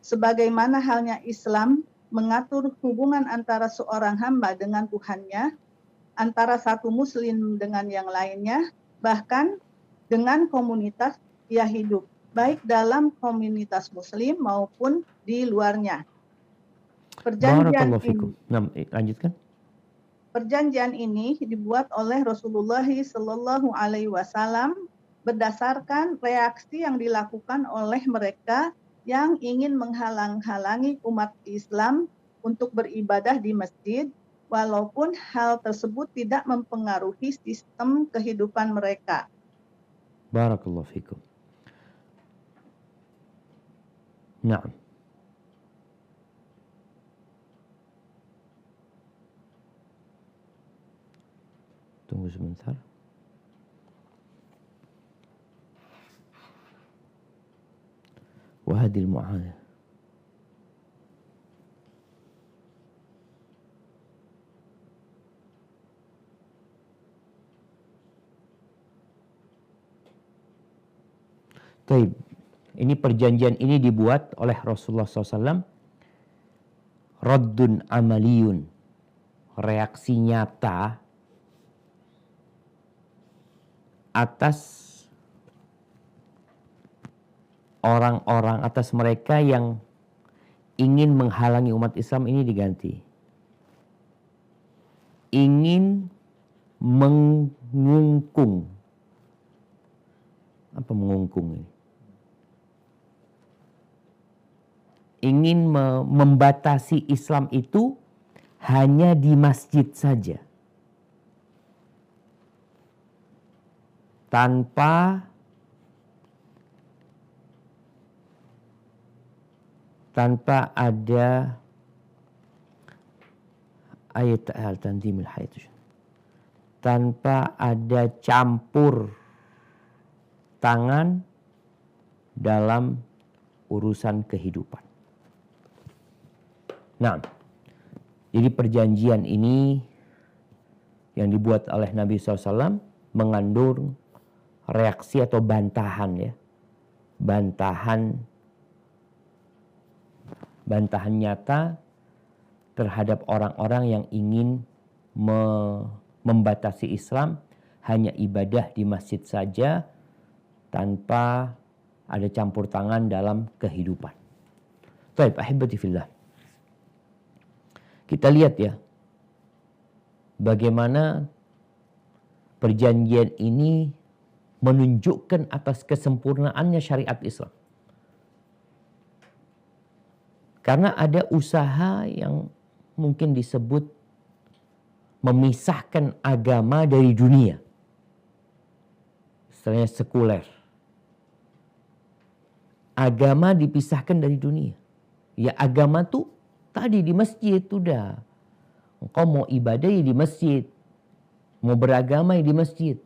Sebagaimana halnya Islam mengatur hubungan antara seorang hamba dengan Tuhannya, antara satu muslim dengan yang lainnya, bahkan dengan komunitas ia hidup, baik dalam komunitas muslim maupun di luarnya. Lanjutkan. Perjanjian ini dibuat oleh Rasulullah SAW berdasarkan reaksi yang dilakukan oleh mereka yang ingin menghalang-halangi umat Islam untuk beribadah di masjid, walaupun hal tersebut tidak mempengaruhi sistem kehidupan mereka. Barakallahu fikum. Naam. Tunggu sebentar. Wahadil mu'adah. Taib. Ini perjanjian ini dibuat oleh Rasulullah SAW. Raddun amaliyun. Reaksi nyata atas orang-orang, atas mereka yang ingin menghalangi umat Islam ini diganti. Ingin mengungkung. Apa mengungkung ini? Ingin membatasi Islam itu hanya di masjid saja. Tanpa ada ayat al-tanzimil hayat. Tanpa ada campur tangan dalam urusan kehidupan. Nah, jadi perjanjian ini yang dibuat oleh Nabi SAW mengandung reaksi atau bantahan ya. Bantahan nyata terhadap orang-orang yang ingin membatasi Islam hanya ibadah di masjid saja tanpa ada campur tangan dalam kehidupan. Baik, ahibati fillah. Kita lihat ya, bagaimana perjanjian ini menunjukkan atas kesempurnaannya syariat Islam. Karena ada usaha yang mungkin disebut memisahkan agama dari dunia. Istilahnya sekuler. Agama dipisahkan dari dunia. Ya agama tuh tadi di masjid udah. Engkau mau ibadah ya di masjid. Mau beragama ya di masjid.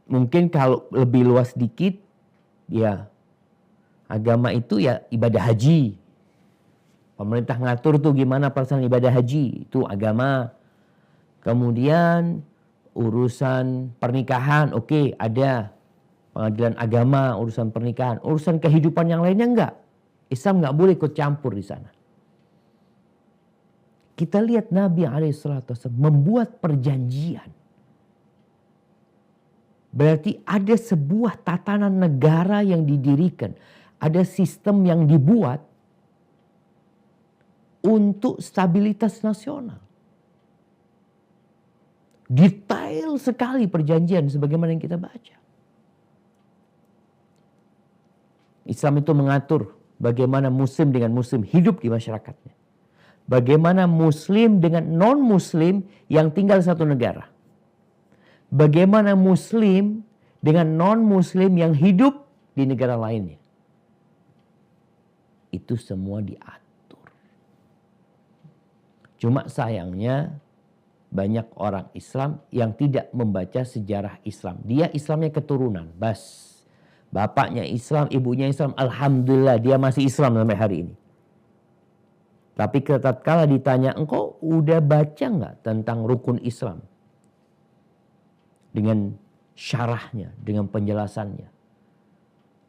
Mungkin kalau lebih luas dikit, ya agama itu ya ibadah haji. Pemerintah ngatur tuh gimana pelaksanaan ibadah haji, itu agama. Kemudian urusan pernikahan, oke, ada pengadilan agama, urusan pernikahan. Urusan kehidupan yang lainnya enggak. Islam enggak boleh ikut campur di sana. Kita lihat Nabi SAW membuat perjanjian. Berarti ada sebuah tatanan negara yang didirikan. Ada sistem yang dibuat untuk stabilitas nasional. Detail sekali perjanjian sebagaimana yang kita baca. Islam itu mengatur bagaimana muslim dengan muslim hidup di masyarakatnya. Bagaimana muslim dengan non-muslim yang tinggal satu negara. Bagaimana muslim dengan non-muslim yang hidup di negara lainnya. Itu semua diatur. Cuma sayangnya banyak orang Islam yang tidak membaca sejarah Islam. Dia Islamnya keturunan, bas. Bapaknya Islam, ibunya Islam, alhamdulillah dia masih Islam sampai hari ini. Tapi tatkala ditanya, engkau udah baca nggak tentang rukun Islam? Dengan syarahnya, dengan penjelasannya.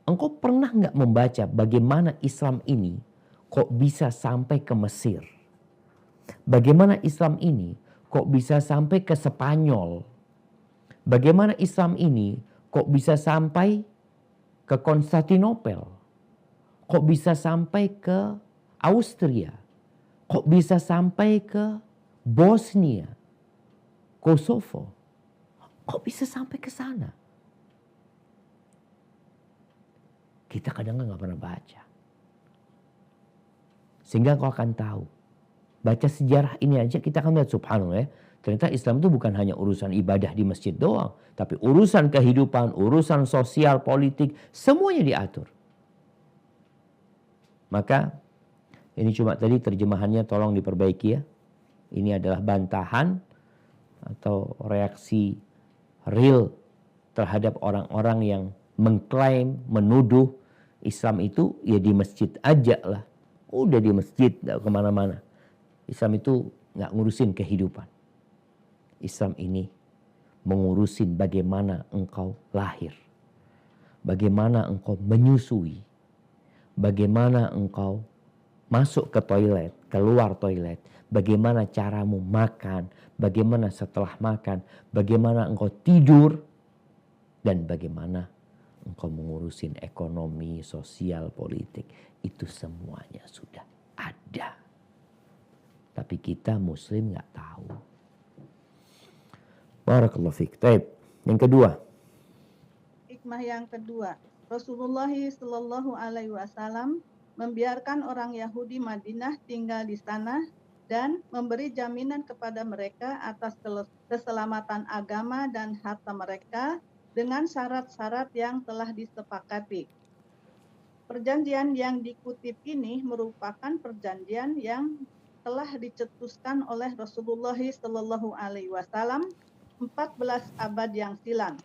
Engkau pernah nggak membaca bagaimana Islam ini kok bisa sampai ke Mesir? Bagaimana Islam ini kok bisa sampai ke Spanyol? Bagaimana Islam ini kok bisa sampai ke Konstantinopel? Kok bisa sampai ke Austria? Kok bisa sampai ke Bosnia, Kosovo? Kok bisa sampai ke sana? Kita kadang nggak pernah baca. Sehingga kau akan tahu. Baca sejarah ini aja kita akan lihat subhanallah ya. Ternyata Islam itu bukan hanya urusan ibadah di masjid doang. Tapi urusan kehidupan, urusan sosial, politik, semuanya diatur. Maka ini cuma tadi terjemahannya tolong diperbaiki ya. Ini adalah bantahan atau reaksi real terhadap orang-orang yang mengklaim, menuduh Islam itu ya di masjid aja lah. Udah di masjid, gak kemana-mana. Islam itu gak ngurusin kehidupan. Islam ini mengurusin bagaimana engkau lahir. Bagaimana engkau menyusui. Bagaimana engkau masuk ke toilet, keluar toilet. Bagaimana caramu makan. Bagaimana setelah makan. Bagaimana engkau tidur. Dan bagaimana engkau mengurusin ekonomi, sosial, politik. Itu semuanya sudah ada. Tapi kita muslim gak tahu. Barakallahu fiik. Taib. Yang kedua. Hikmah yang kedua, Rasulullah Shallallahu Alaihi Wasallam membiarkan orang Yahudi Madinah tinggal di sana dan memberi jaminan kepada mereka atas keselamatan agama dan harta mereka dengan syarat-syarat yang telah disepakati. Perjanjian yang dikutip ini merupakan perjanjian yang telah dicetuskan oleh Rasulullah Shallallahu Alaihi Wasallam 14 abad yang silam.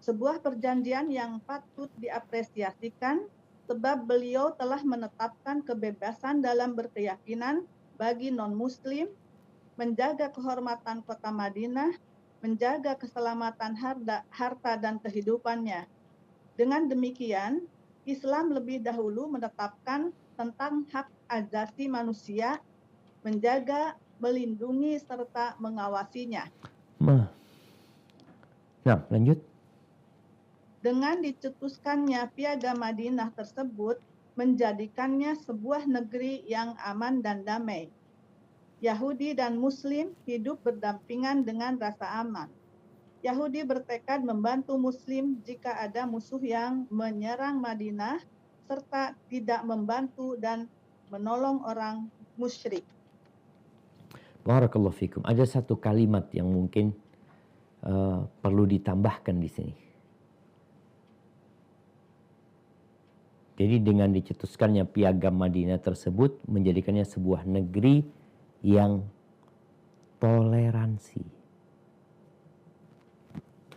Sebuah perjanjian yang patut diapresiasikan sebab beliau telah menetapkan kebebasan dalam berkeyakinan bagi non-muslim, menjaga kehormatan kota Madinah, menjaga keselamatan harta dan kehidupannya. Dengan demikian, Islam lebih dahulu menetapkan tentang hak asasi manusia, menjaga, melindungi, serta mengawasinya. Nah, lanjut. Dengan dicetuskannya Piagam Madinah tersebut, menjadikannya sebuah negeri yang aman dan damai. Yahudi dan Muslim hidup berdampingan dengan rasa aman. Yahudi bertekad membantu Muslim jika ada musuh yang menyerang Madinah, serta tidak membantu dan menolong orang musyrik. Barakallahu fikum. Ada satu kalimat yang mungkin perlu ditambahkan di sini. Jadi dengan dicetuskannya Piagam Madinah tersebut menjadikannya sebuah negeri yang toleransi.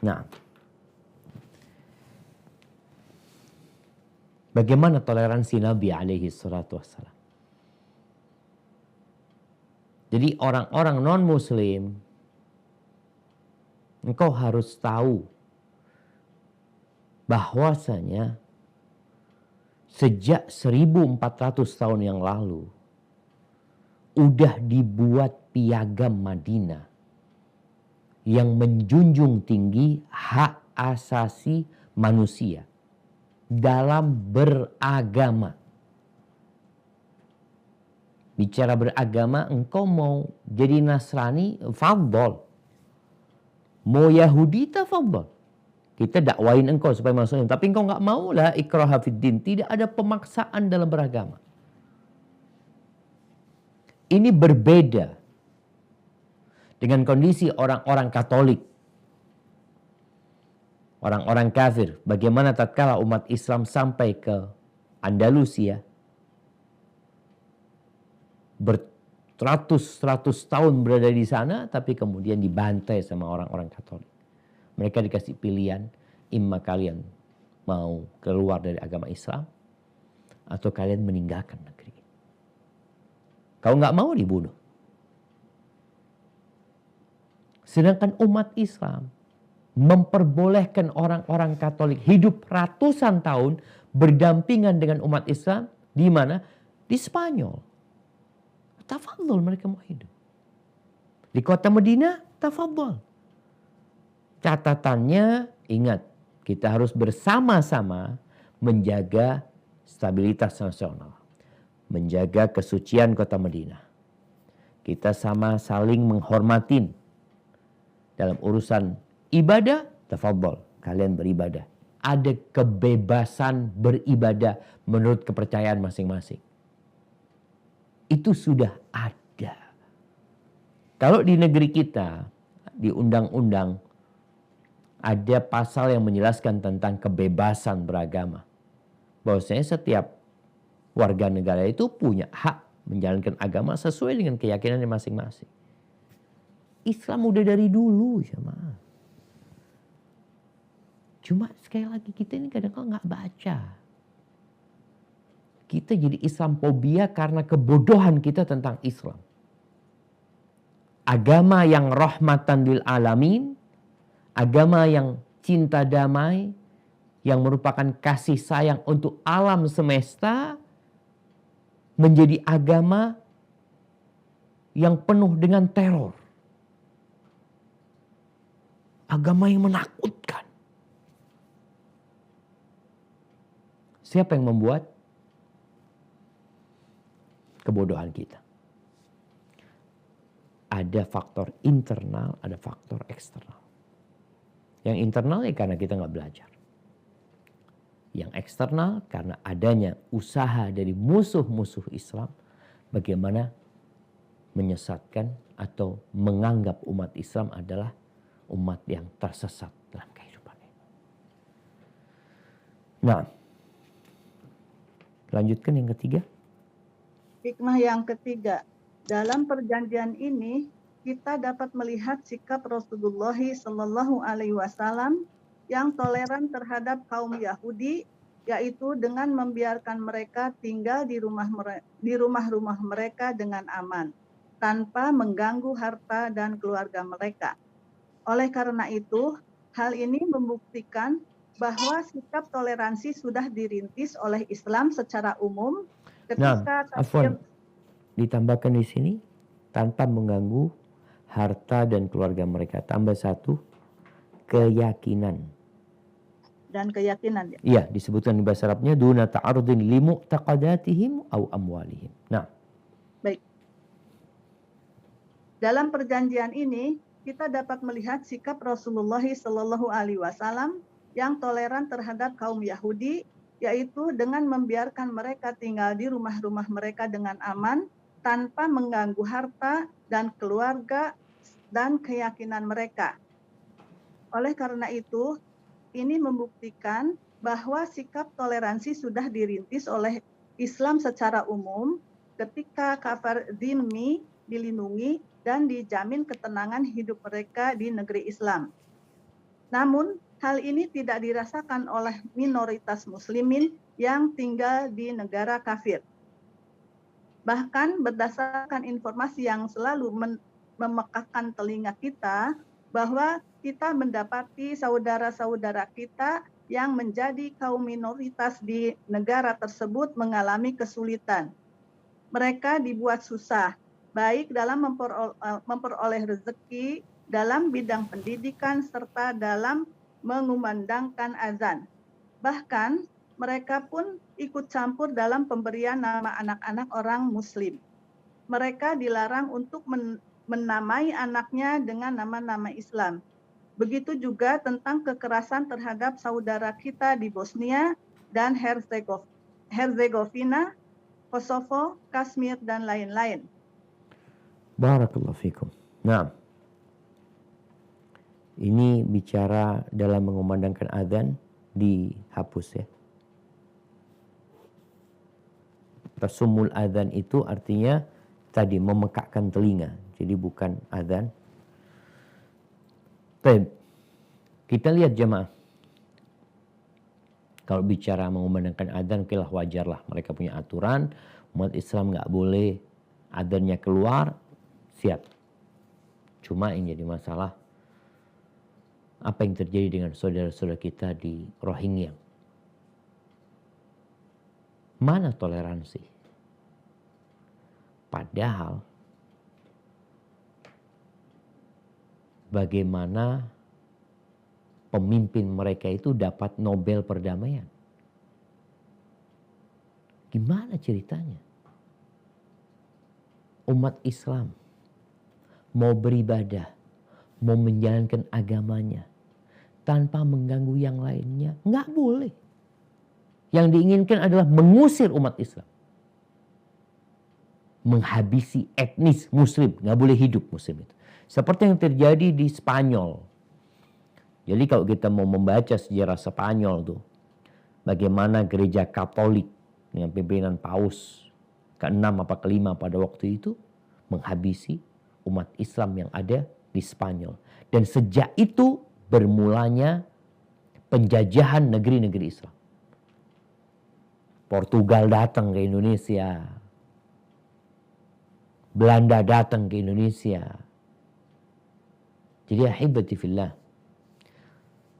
Nah, bagaimana toleransi Nabi alaihi salatu wassalam? Jadi orang-orang non-muslim, engkau harus tahu bahwasanya sejak 1400 tahun yang lalu udah dibuat Piagam Madinah yang menjunjung tinggi hak asasi manusia dalam beragama. Bicara beragama, engkau mau jadi Nasrani, fadhol. Mau Yahudi, tafadhol. Kita dakwain engkau supaya masuk Islam. Tapi engkau nggak mau lah ikraha fiddin. Tidak ada pemaksaan dalam beragama. Ini berbeda dengan kondisi orang-orang Katolik. Orang-orang kafir. Bagaimana tatkala umat Islam sampai ke Andalusia. Beratus-ratus tahun berada di sana. Tapi kemudian dibantai sama orang-orang Katolik. Mereka dikasih pilihan, imma kalian mau keluar dari agama Islam, atau kalian meninggalkan negeri. Kalau nggak mau dibunuh. Sedangkan umat Islam memperbolehkan orang-orang Katolik hidup ratusan tahun berdampingan dengan umat Islam di mana? Di Spanyol. Tafadhol mereka mau hidup. Di kota Madinah, tafadhol. Catatannya, ingat, kita harus bersama-sama menjaga stabilitas nasional. Menjaga kesucian kota Madinah. Kita sama saling menghormatin. Dalam urusan ibadah, tafadhol, kalian beribadah. Ada kebebasan beribadah menurut kepercayaan masing-masing. Itu sudah ada. Kalau di negeri kita, di undang-undang, ada pasal yang menjelaskan tentang kebebasan beragama. Bahwasanya setiap warga negara itu punya hak menjalankan agama sesuai dengan keyakinannya masing-masing. Islam udah dari dulu, jemaah. Cuma sekali lagi kita ini kadang-kadang nggak baca. Kita jadi Islamophobia karena kebodohan kita tentang Islam. Agama yang rahmatan lil alamin, agama yang cinta damai, yang merupakan kasih sayang untuk alam semesta, menjadi agama yang penuh dengan teror. Agama yang menakutkan. Siapa yang membuat? Kebodohan kita. Ada faktor internal, ada faktor eksternal. Yang internal ya karena kita nggak belajar. Yang eksternal karena adanya usaha dari musuh-musuh Islam bagaimana menyesatkan atau menganggap umat Islam adalah umat yang tersesat dalam kehidupannya. Nah, lanjutkan yang ketiga. Hikmah yang ketiga, dalam perjanjian ini kita dapat melihat sikap Rasulullah Shallallahu Alaihi Wasallam yang toleran terhadap kaum Yahudi, yaitu dengan membiarkan mereka tinggal di rumah-rumah mereka dengan aman, tanpa mengganggu harta dan keluarga mereka. Oleh karena itu, hal ini membuktikan bahwa sikap toleransi sudah dirintis oleh Islam secara umum ketika afwan, ditambahkan di sini tanpa mengganggu harta dan keluarga mereka. Tambah satu, keyakinan. Dan keyakinan. Iya, disebutkan di bahasa Arabnya duna ta'arudin li mu'taqadatihim au amwalihim. Nah. Baik. Dalam perjanjian ini kita dapat melihat sikap Rasulullah Shallallahu Alaihi Wasallam yang toleran terhadap kaum Yahudi, yaitu dengan membiarkan mereka tinggal di rumah-rumah mereka dengan aman, tanpa mengganggu harta dan keluarga dan keyakinan mereka. Oleh karena itu, ini membuktikan bahwa sikap toleransi sudah dirintis oleh Islam secara umum ketika kafir dhimmi dilindungi dan dijamin ketenangan hidup mereka di negeri Islam. Namun, hal ini tidak dirasakan oleh minoritas muslimin yang tinggal di negara kafir. Bahkan berdasarkan informasi yang selalu memekakkan telinga kita, bahwa kita mendapati saudara-saudara kita yang menjadi kaum minoritas di negara tersebut mengalami kesulitan. Mereka dibuat susah, baik dalam memperoleh rezeki, dalam bidang pendidikan, serta dalam mengumandangkan azan. Bahkan mereka pun ikut campur dalam pemberian nama anak-anak orang Muslim. Mereka dilarang untuk menamai anaknya dengan nama-nama Islam. Begitu juga tentang kekerasan terhadap saudara kita di Bosnia dan Herzegovina, Kosovo, Kashmir, dan lain-lain. Barakallahu fikum. Nah, ini bicara dalam mengumandangkan azan dihapus ya. Tasumul azan itu artinya tadi memekakkan telinga. Jadi bukan azan. Baik. Kita lihat jemaah. Kalau bicara mengumandangkan azan, okelah wajar lah. Mereka punya aturan. Umat Islam nggak boleh azannya keluar. Siap. Cuma yang jadi masalah, apa yang terjadi dengan saudara-saudara kita di Rohingya? Mana toleransi? Padahal bagaimana pemimpin mereka itu dapat Nobel perdamaian? Gimana ceritanya? Umat Islam mau beribadah, mau menjalankan agamanya tanpa mengganggu yang lainnya, nggak boleh. Yang diinginkan adalah mengusir umat Islam, menghabisi etnis Muslim, nggak boleh hidup Muslim itu. Seperti yang terjadi di Spanyol. Jadi kalau kita mau membaca sejarah Spanyol tuh, bagaimana gereja Katolik dengan pimpinan Paus ke-6 apa ke-5 pada waktu itu menghabisi umat Islam yang ada di Spanyol. Dan sejak itu bermulanya penjajahan negeri-negeri Islam. Portugal datang ke Indonesia. Belanda datang ke Indonesia. Jadi ahibati fillah,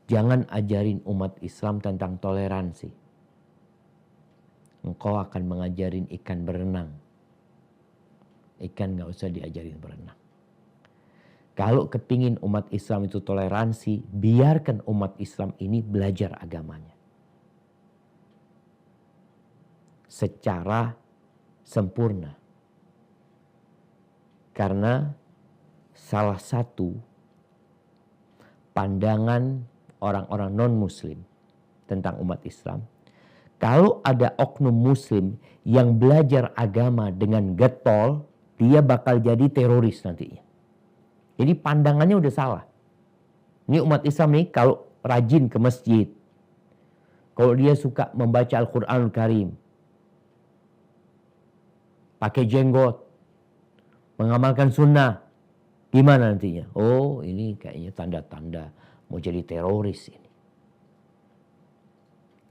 jangan ajarin umat Islam tentang toleransi. Engkau akan mengajarin ikan berenang. Ikan gak usah diajarin berenang. Kalau kepingin umat Islam itu toleransi, biarkan umat Islam ini belajar agamanya secara sempurna. Karena salah satu pandangan orang-orang non-muslim tentang umat Islam, kalau ada oknum muslim yang belajar agama dengan getol, dia bakal jadi teroris nantinya. Jadi pandangannya udah salah. Ini umat Islam nih kalau rajin ke masjid, kalau dia suka membaca Al-Quranul Karim, pakai jenggot, mengamalkan sunnah, gimana nantinya? Oh, ini kayaknya tanda-tanda mau jadi teroris ini.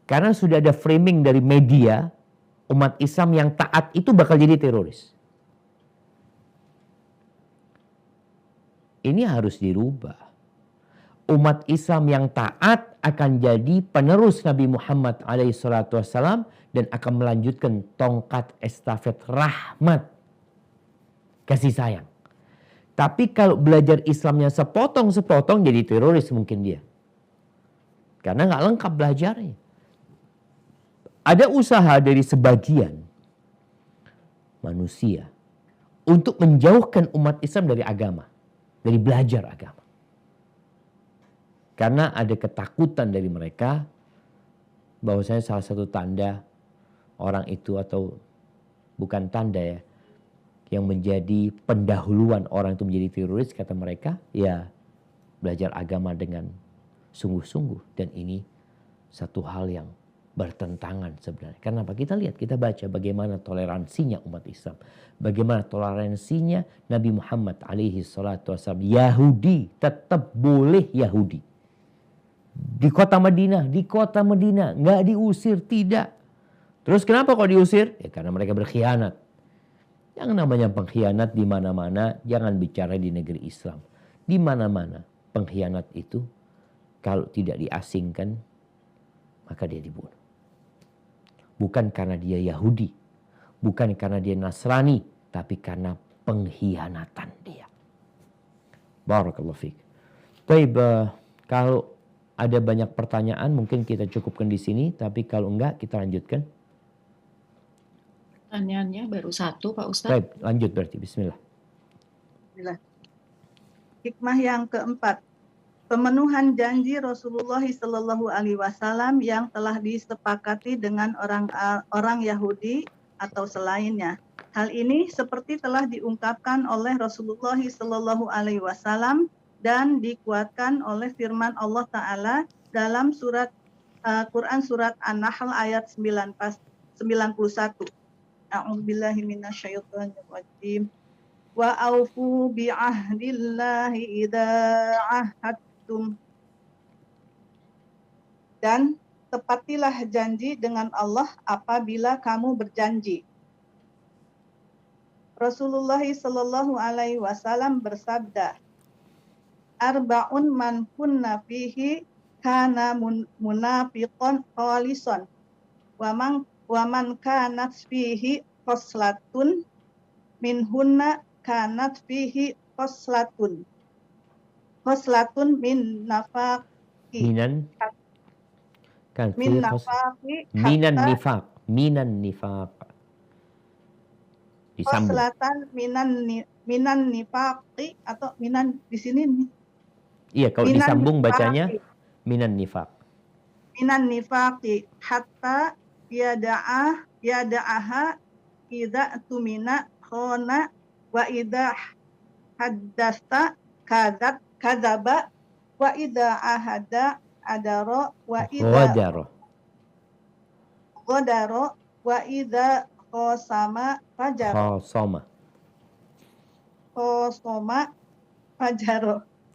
Karena sudah ada framing dari media, umat Islam yang taat itu bakal jadi teroris. Ini harus dirubah. Umat Islam yang taat akan jadi penerus Nabi Muhammad SAW dan akan melanjutkan tongkat estafet rahmat, kasih sayang. Tapi kalau belajar Islamnya sepotong-sepotong, jadi teroris mungkin dia. Karena nggak lengkap belajarnya. Ada usaha dari sebagian manusia untuk menjauhkan umat Islam dari agama, dari belajar agama. Karena ada ketakutan dari mereka bahwasanya salah satu tanda orang itu, atau bukan tanda ya, yang menjadi pendahuluan orang itu menjadi teroris, kata mereka, ya belajar agama dengan sungguh-sungguh. Dan ini satu hal yang bertentangan sebenarnya. Kenapa? Kita lihat, kita baca bagaimana toleransinya umat Islam. Bagaimana toleransinya Nabi Muhammad SAW. Yahudi tetap boleh Yahudi. Di kota Madinah, nggak diusir, tidak. Terus kenapa kok diusir? Ya karena mereka berkhianat. Yang namanya pengkhianat di mana-mana, jangan bicara di negeri Islam. Di mana-mana pengkhianat itu kalau tidak diasingkan, maka dia dibunuh. Bukan karena dia Yahudi, bukan karena dia Nasrani, tapi karena pengkhianatan dia. Barakallahu fiik. Baik, kalau ada banyak pertanyaan mungkin kita cukupkan di sini, tapi kalau enggak kita lanjutkan. Pertanyaannya baru satu, Pak Ustadz. Baik, lanjut berarti. Bismillah. Hikmah yang keempat, pemenuhan janji Rasulullah Shallallahu Alaihi Wasallam yang telah disepakati dengan orang Yahudi atau selainnya. Hal ini seperti telah diungkapkan oleh Rasulullah Shallallahu Alaihi Wasallam dan dikuatkan oleh firman Allah Ta'ala dalam surat Quran surat An-Nahl ayat 91. A'udzubillahi minasyaitonirrajim. Wa aufu bi'ahdillahi idza ahadtum. Dan tepatilah janji dengan Allah apabila kamu berjanji. Rasulullah Shallallahu Alaihi Wasallam bersabda, Arba'un man kunna fihi kana munafiqon khalisan wa man kanat fihi khoslatun minhunna kanat fihi khoslatun min nafaqi Minan kan min fi nafaqi minan nifaq disambung. khoslatan minan nifaqi atau minan di sini nih. Iya, kalau Minan disambung nifaqi. bacanya minan nifaq. Minan nifaqi hatta yada'aha idza tumina khona wa idza haddasta kadzaba wa idza ahada adara wa idza ghadara wa idza khosama fajaro.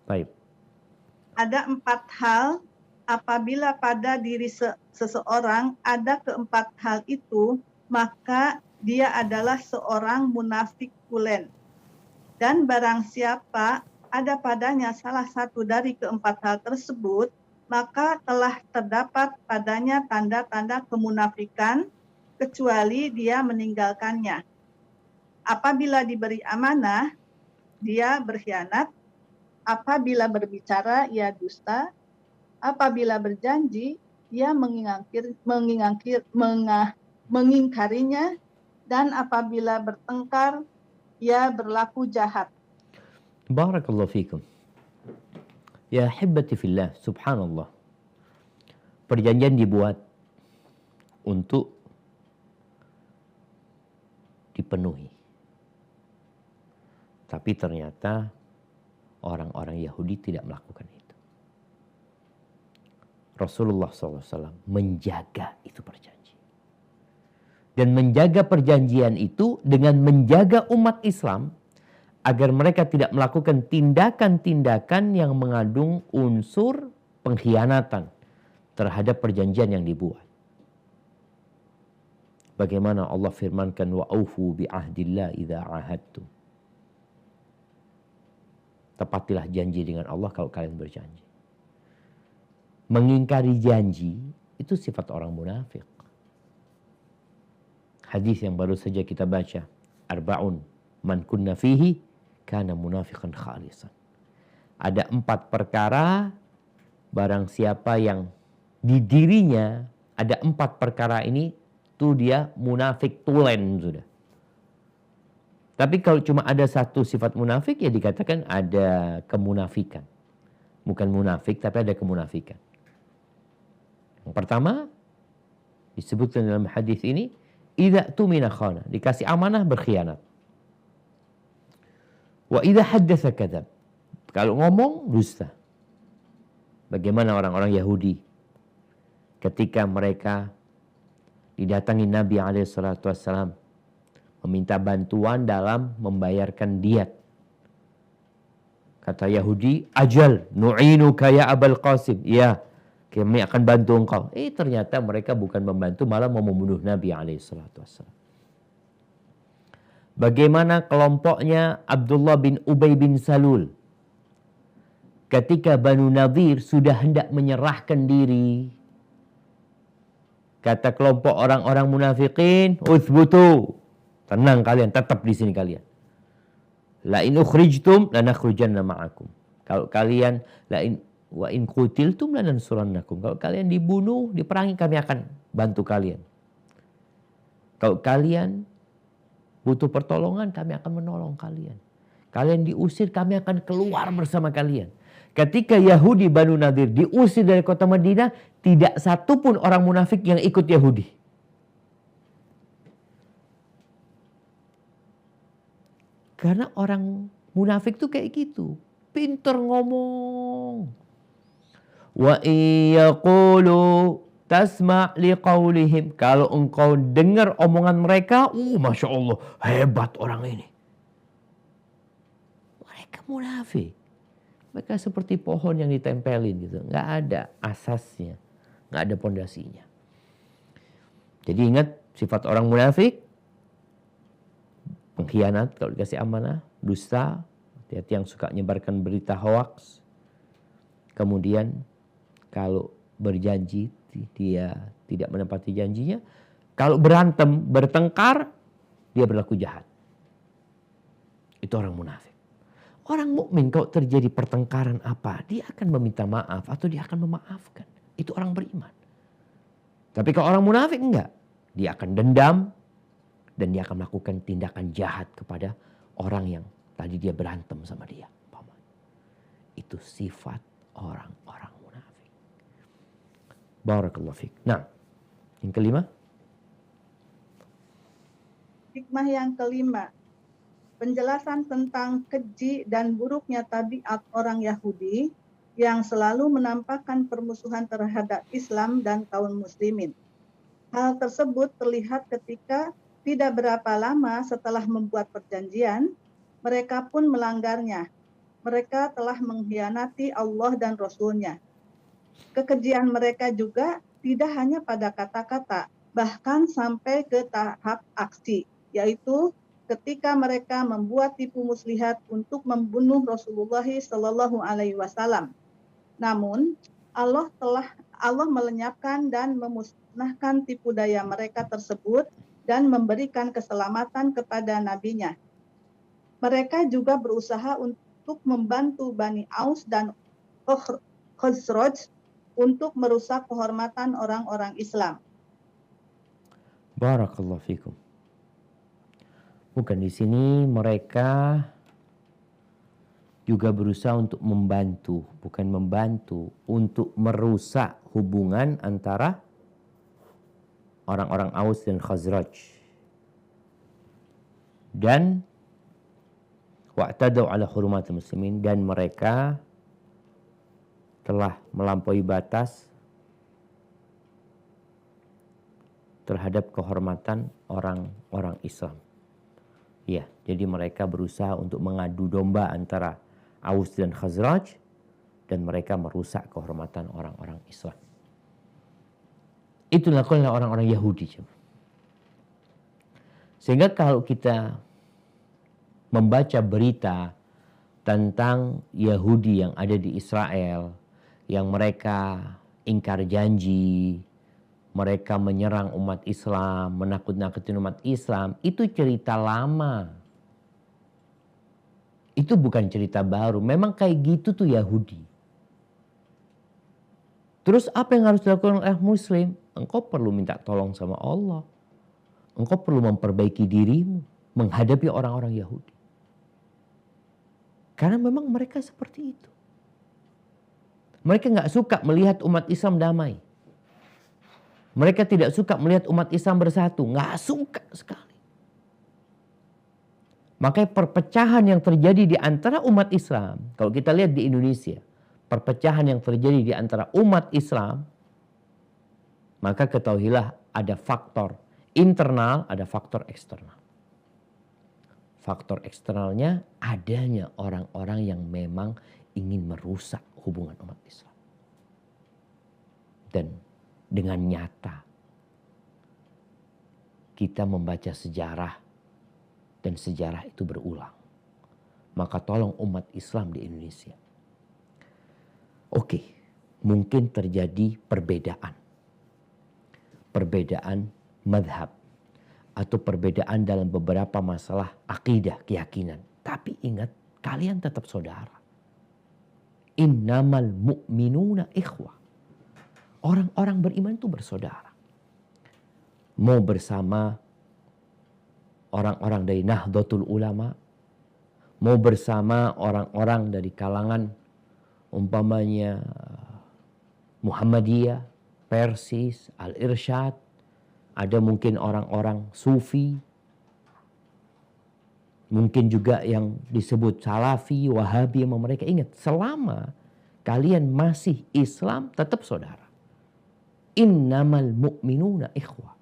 Baik. Ada 4 hal apabila pada diri seseorang ada keempat hal itu, maka dia adalah seorang munafik tulen. Dan barang siapa ada padanya salah satu dari keempat hal tersebut, maka telah terdapat padanya tanda-tanda kemunafikan, kecuali dia meninggalkannya. Apabila diberi amanah, dia berkhianat. Apabila berbicara, ia dusta. Apabila berjanji, ia mengingkarinya. Dan apabila bertengkar, ia berlaku jahat. Barakallahu fikum. Ya hibbati fillah, subhanallah. Perjanjian dibuat untuk dipenuhi. Tapi ternyata orang-orang Yahudi tidak melakukan itu. Rasulullah SAW menjaga itu perjanjian. Dan menjaga perjanjian itu dengan menjaga umat Islam agar mereka tidak melakukan tindakan-tindakan yang mengandung unsur pengkhianatan terhadap perjanjian yang dibuat. Bagaimana Allah firmankan wa aufu bi ahdillah idza ahadtum. Tepatilah janji dengan Allah kalau kalian berjanji. Mengingkari janji itu sifat orang munafik. Hadis yang baru saja kita baca, arba'un man kunna fihi kana munafiqan khalisan. Ada 4 perkara barang siapa yang di dirinya ada 4 perkara ini, tuh dia munafik tulen sudah. Tapi kalau cuma ada satu sifat munafik, ya dikatakan ada kemunafikan. Bukan munafik, tapi ada kemunafikan. Yang pertama, disebutkan dalam hadis ini, idza tumina khana, dikasih amanah berkhianat. Wa idza haddatsa kadzab, kalau ngomong dusta. Bagaimana orang-orang Yahudi ketika mereka didatangi Nabi SAW meminta bantuan dalam membayarkan diat. Kata Yahudi, ajal nu'inuka ya Abul Qasim. Ya, kami akan bantu engkau. Ternyata mereka bukan membantu, malah mau membunuh Nabi SAW. Bagaimana kelompoknya Abdullah bin Ubay bin Salul ketika Banu Nadir sudah hendak menyerahkan diri. Kata kelompok orang-orang munafikin, uthbutu, tenang kalian, tetap di sini kalian. La in ukhrijtum lanakhrujanna ma'akum. Kalau kalian wa in qutiltum lanansurannakum. Kalau kalian dibunuh, diperangi, kami akan bantu kalian. Kalau kalian butuh pertolongan, kami akan menolong kalian. Kalian diusir, kami akan keluar bersama kalian. ketika Yahudi Banu Nadir diusir dari kota Madinah, tidak satu pun orang munafik yang ikut Yahudi. Karena orang munafik tuh kayak gitu. Pinter ngomong. Wa iyaqulu tasma' liqaulihim. Kalau engkau dengar omongan mereka, Masya Allah, hebat orang ini. Mereka munafik. Mereka seperti pohon yang ditempelin gitu. Nggak ada asasnya. Nggak ada pondasinya. Jadi ingat sifat orang munafik. Pengkhianat kalau dikasih amanah. Dusta. Hati-hati yang suka nyebarkan berita hoax. Kemudian kalau berjanji dia tidak menepati janjinya. Kalau berantem, bertengkar, dia berlaku jahat. Itu orang munafik. Orang mukmin kalau terjadi pertengkaran apa, dia akan meminta maaf atau dia akan memaafkan. Itu orang beriman. Tapi kalau orang munafik enggak. Dia akan dendam dan dia akan melakukan tindakan jahat kepada orang yang tadi dia berantem sama dia. Itu sifat orang-orang munafik. Barakallahu fiik. Nah, yang kelima. Hikmah yang kelima, penjelasan tentang keji dan buruknya tabiat orang Yahudi yang selalu menampakkan permusuhan terhadap Islam dan kaum muslimin. Hal tersebut terlihat ketika tidak berapa lama setelah membuat perjanjian, mereka pun melanggarnya. Mereka telah mengkhianati Allah dan Rasul-Nya. Kekejian mereka juga tidak hanya pada kata-kata, bahkan sampai ke tahap aksi, yaitu ketika mereka membuat tipu muslihat untuk membunuh Rasulullah Shallallahu Alaihi Wasallam. Namun Allah melenyapkan dan memusnahkan tipu daya mereka tersebut dan memberikan keselamatan kepada nabinya. Mereka juga berusaha untuk membantu Bani Aus dan Khazraj untuk merusak kehormatan orang-orang Islam. Barakallahu fikum. Bukan di sini mereka juga berusaha untuk membantu, bukan membantu, untuk merusak hubungan antara orang-orang Aus dan Khazraj. Dan wa'tadau ala hurumatil muslimin, dan mereka telah melampaui batas terhadap kehormatan orang-orang Islam. Ya, jadi mereka berusaha untuk mengadu domba antara Aus dan Khazraj dan mereka merusak kehormatan orang-orang Islam. Itu dilakukan oleh orang-orang Yahudi. Sehingga kalau kita membaca berita tentang Yahudi yang ada di Israel, yang mereka ingkar janji, mereka menyerang umat Islam, menakut-nakutin umat Islam, itu cerita lama. Itu bukan cerita baru. Memang kayak gitu tuh Yahudi. Terus apa yang harus dilakukan oleh Muslim? Engkau perlu minta tolong sama Allah. Engkau perlu memperbaiki dirimu menghadapi orang-orang Yahudi. Karena memang mereka seperti itu. Mereka nggak suka melihat umat Islam damai. Mereka tidak suka melihat umat Islam bersatu. Nggak suka sekali. Makanya perpecahan yang terjadi di antara umat Islam, kalau kita lihat di Indonesia, perpecahan yang terjadi di antara umat Islam, maka ketahuilah ada faktor internal, ada faktor eksternal. Faktor eksternalnya adanya orang-orang yang memang ingin merusak hubungan umat Islam. Dan dengan nyata kita membaca sejarah dan sejarah itu berulang. Maka tolong umat Islam di Indonesia. Oke, mungkin terjadi perbedaan. Perbedaan madhab. Atau perbedaan dalam beberapa masalah akidah, keyakinan. Tapi ingat, kalian tetap saudara. Innamal mu'minuna ikhwah. Orang-orang beriman itu bersaudara. Mau bersama orang-orang dari Nahdlatul Ulama, mau bersama orang-orang dari kalangan umpamanya Muhammadiyah, Persis, Al-Irsyad, ada mungkin orang-orang Sufi, mungkin juga yang disebut Salafi, Wahabi sama mereka. Ingat, selama kalian masih Islam tetap saudara. Innamal mu'minuna ikhwah.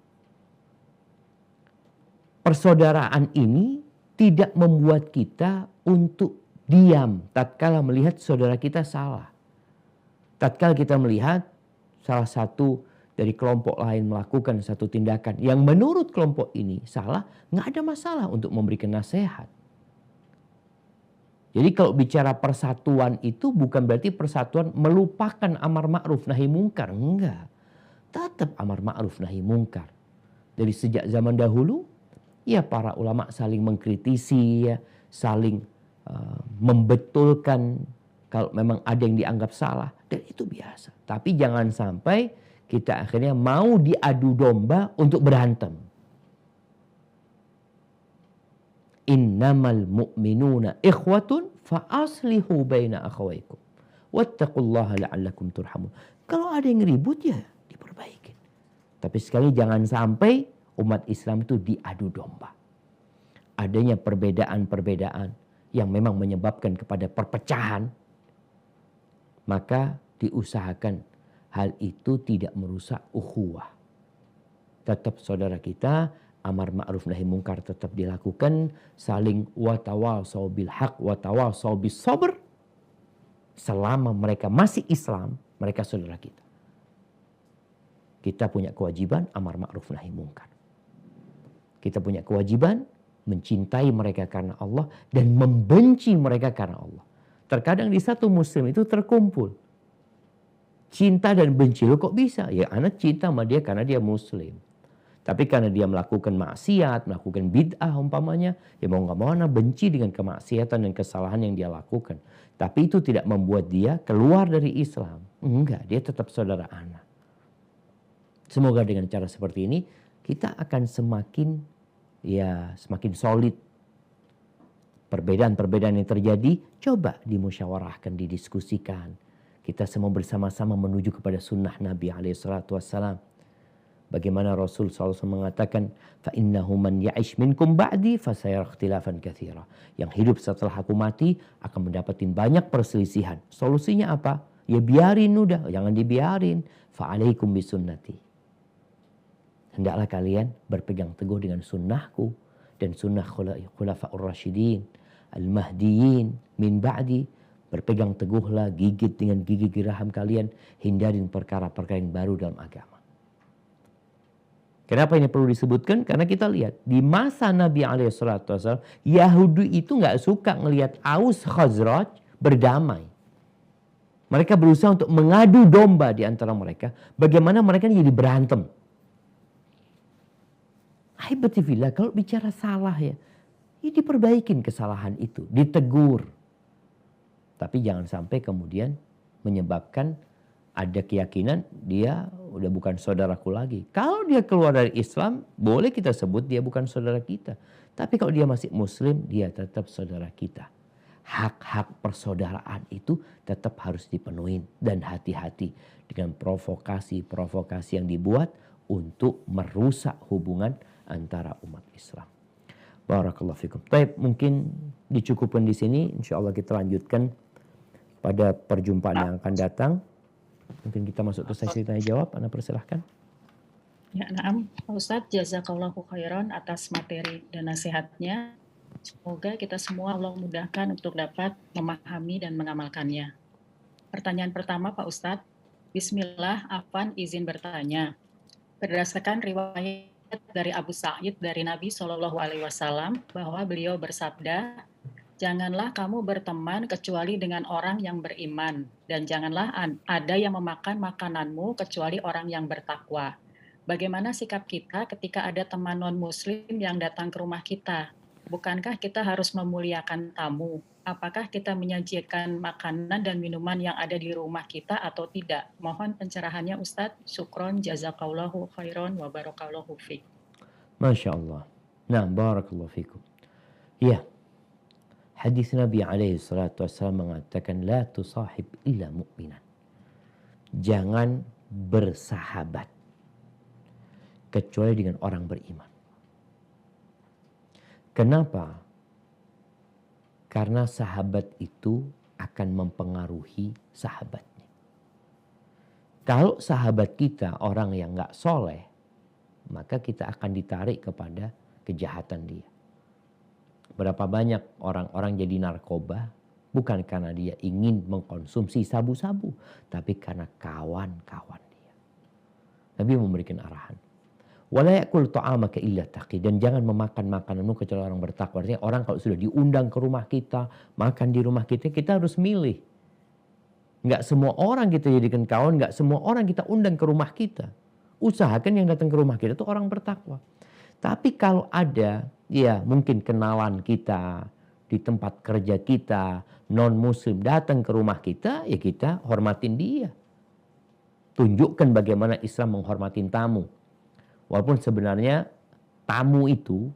Persaudaraan ini tidak membuat kita untuk diam tatkala melihat saudara kita salah. Tatkala kita melihat salah satu dari kelompok lain melakukan satu tindakan yang menurut kelompok ini salah, nggak ada masalah untuk memberikan nasihat. Jadi kalau bicara persatuan itu bukan berarti persatuan melupakan amar ma'ruf nahi mungkar. Enggak. Tetap amar ma'ruf nahi mungkar. Dari sejak zaman dahulu, ya para ulama saling mengkritisi, ya, saling membetulkan kalau memang ada yang dianggap salah. Dan itu biasa. Tapi jangan sampai kita akhirnya mau diadu domba untuk berantem. Innamal mu'minuna ikhwatun fa aslihu baina akhawaykum wattaqullaha la'allakum turhamun. Kalau ada yang ribut ya diperbaiki. Tapi sekali jangan sampai umat Islam itu diadu domba. Adanya perbedaan-perbedaan yang memang menyebabkan kepada perpecahan, maka diusahakan hal itu tidak merusak ukhuwah. Tetap saudara kita, amar ma'ruf nahi mungkar tetap dilakukan, saling watawasau bil haq watawasau bis sabr. Selama mereka masih Islam, mereka saudara kita. Kita punya kewajiban amar ma'ruf nahi mungkar. Kita punya kewajiban mencintai mereka karena Allah dan membenci mereka karena Allah. Terkadang di satu muslim itu terkumpul cinta dan benci. Loh kok bisa? Ya anak cinta sama dia karena dia muslim. Tapi karena dia melakukan maksiat, melakukan bid'ah umpamanya, ya mau nggak mau anak benci dengan kemaksiatan dan kesalahan yang dia lakukan. Tapi itu tidak membuat dia keluar dari Islam. Enggak, dia tetap saudara anak. Semoga dengan cara seperti ini kita akan semakin solid. Perbedaan-perbedaan yang terjadi coba dimusyawarahkan, didiskusikan. Kita semua bersama-sama menuju kepada sunnah Nabi SAW. Bagaimana Rasul SAW mengatakan, فَإِنَّهُ مَنْ يَعِشْ مِنْكُمْ بَعْدِي فَسَيَرَى اخْتِلَافًا كَثِيرًا. Yang hidup setelah aku mati akan mendapatkan banyak perselisihan. Solusinya apa? Ya biarin udah, jangan dibiarin. فَعَلَيْكُمْ بِسُنَّتِي. Hendaklah kalian berpegang teguh dengan sunnahku dan sunnah khulafa'ur rasyidin, al-mahdiyin min ba'di. Berpegang teguhlah, gigit dengan gigi geraham kalian, hindarin perkara-perkara yang baru dalam agama. Kenapa ini perlu disebutkan? Karena kita lihat di masa Nabi SAW, Yahudi itu nggak suka ngelihat Aus Khazraj berdamai. Mereka berusaha untuk mengadu domba di antara mereka. Bagaimana mereka jadi berantem. Aibatifillah, kalau bicara salah ya diperbaikin kesalahan itu, ditegur. Tapi jangan sampai kemudian menyebabkan ada keyakinan dia udah bukan saudaraku lagi. Kalau dia keluar dari Islam, boleh kita sebut dia bukan saudara kita. Tapi kalau dia masih muslim, dia tetap saudara kita. Hak-hak persaudaraan itu tetap harus dipenuhi. Dan hati-hati dengan provokasi-provokasi yang dibuat untuk merusak hubungan antara umat Islam. Barakallahu fikum. Baik, mungkin dicukupkan di sini. Insya Allah kita lanjutkan pada perjumpaan yang akan datang. Mungkin kita masuk ke sesi tanya jawab. Anda persilahkan. Ya, na'am. Pak Ustadz, jazakallahu khairan atas materi dan nasihatnya. Semoga kita semua Allah mudahkan untuk dapat memahami dan mengamalkannya. Pertanyaan pertama Pak Ustadz. Bismillah, Afan izin bertanya. Berdasarkan riwayat dari Abu Sa'id dari Nabi SAW bahwa beliau bersabda, janganlah kamu berteman kecuali dengan orang yang beriman, dan janganlah ada yang memakan makananmu kecuali orang yang bertakwa. Bagaimana sikap kita ketika ada teman non-muslim yang datang ke rumah kita? Bukankah kita harus memuliakan tamu? Apakah kita menyajikan makanan dan minuman yang ada di rumah kita atau tidak? Mohon pencerahannya Ustadz. Syukron, jazakallahu khairan, wa barakallahu fiik. Masya Allah. Nah, barakallahu fikum. Ya, Hadis Nabi alaihi salatu wassalam mengatakan la tusahib illa mu'minan. Jangan bersahabat kecuali dengan orang beriman. Kenapa? Karena sahabat itu akan mempengaruhi sahabatnya. Kalau sahabat kita orang yang gak soleh, maka kita akan ditarik kepada kejahatan dia. Berapa banyak orang-orang jadi narkoba bukan karena dia ingin mengkonsumsi sabu-sabu, tapi karena kawan-kawan dia. Nabi memberikan arahan. Wala yakul ta'amaka illa taqi, dan jangan memakan makananmu kecuali orang bertakwa. Artinya orang kalau sudah diundang ke rumah kita, makan di rumah kita, kita harus milih. Enggak semua orang kita jadikan kawan, enggak semua orang kita undang ke rumah kita. Usahakan yang datang ke rumah kita itu orang bertakwa. Tapi kalau ada, ya mungkin kenalan kita, di tempat kerja kita, non-muslim datang ke rumah kita, ya kita hormatin dia. Tunjukkan bagaimana Islam menghormatin tamu. Walaupun sebenarnya tamu itu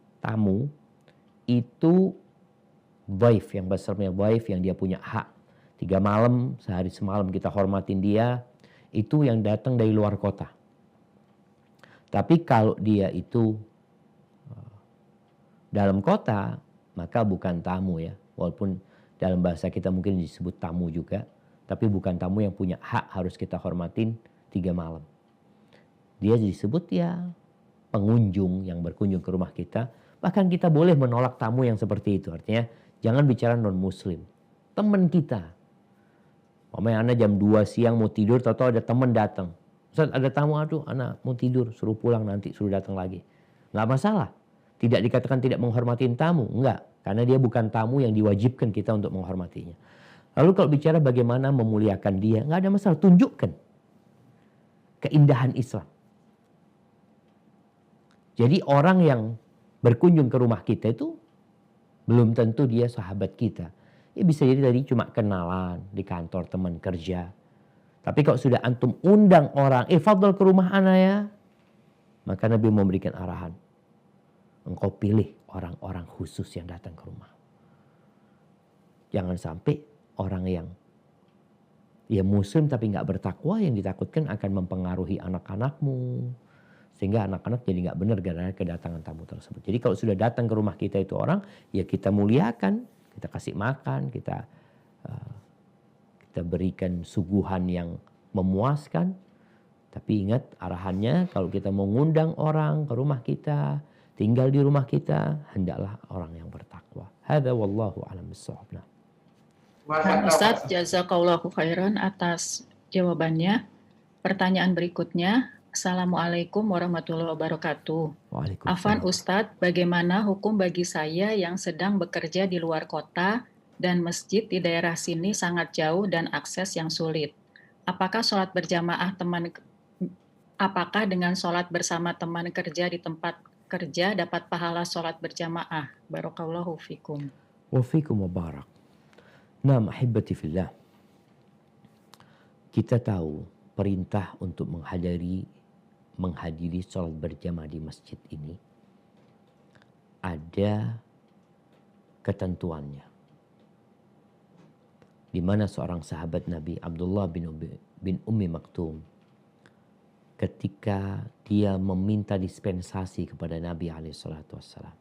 dhaif, yang besarnya dhaif, yang dia punya hak. 3 malam, sehari semalam kita hormatin dia, itu yang datang dari luar kota. Tapi kalau dia itu dalam kota, maka bukan tamu ya. Walaupun dalam bahasa kita mungkin disebut tamu juga, tapi bukan tamu yang punya hak harus kita hormatin 3 malam. Dia disebut ya pengunjung yang berkunjung ke rumah kita. Bahkan kita boleh menolak tamu yang seperti itu. Artinya jangan bicara non-muslim. Teman kita. Pokoknya anak jam 2 siang mau tidur, tahu-tahu ada teman datang. Ustaz ada tamu, aduh anak mau tidur, suruh pulang nanti, suruh datang lagi. Nggak masalah. Tidak dikatakan tidak menghormatin tamu. Enggak. Karena dia bukan tamu yang diwajibkan kita untuk menghormatinya. Lalu kalau bicara bagaimana memuliakan dia, nggak ada masalah. Tunjukkan keindahan Islam. Jadi orang yang berkunjung ke rumah kita itu belum tentu dia sahabat kita. Ya bisa jadi tadi cuma kenalan di kantor teman kerja. Tapi kalau sudah antum undang orang, fadl ke rumah ana ya. Maka Nabi memberikan arahan. Engkau pilih orang-orang khusus yang datang ke rumah. Jangan sampai orang yang ya muslim tapi nggak bertakwa, yang ditakutkan akan mempengaruhi anak-anakmu. Sehingga anak-anak jadi nggak benar gara-gara kedatangan tamu tersebut. Jadi kalau sudah datang ke rumah kita itu orang, ya kita muliakan, kita kasih makan, kita berikan suguhan yang memuaskan. Tapi ingat arahannya, kalau kita mau ngundang orang ke rumah kita, tinggal di rumah kita, hendaklah orang yang bertakwa. Hadza wallahu a'lam bissawab. Ustaz, jazakallahu khairan atas jawabannya. Pertanyaan berikutnya. Assalamualaikum warahmatullahi wabarakatuh. Waalaikumsalam. Afan Ustadz, bagaimana hukum bagi saya yang sedang bekerja di luar kota dan masjid di daerah sini sangat jauh dan akses yang sulit? Apakah dengan sholat bersama teman kerja di tempat kerja dapat pahala sholat berjamaah? Barakallahu fikum. Wa fikum mubarak. Naam ahibati fillah. Kita tahu perintah untuk menghadiri sholat berjamaah di masjid ini ada ketentuannya. Di mana seorang sahabat Nabi Abdullah bin Ummi Maktum ketika dia meminta dispensasi kepada Nabi SAW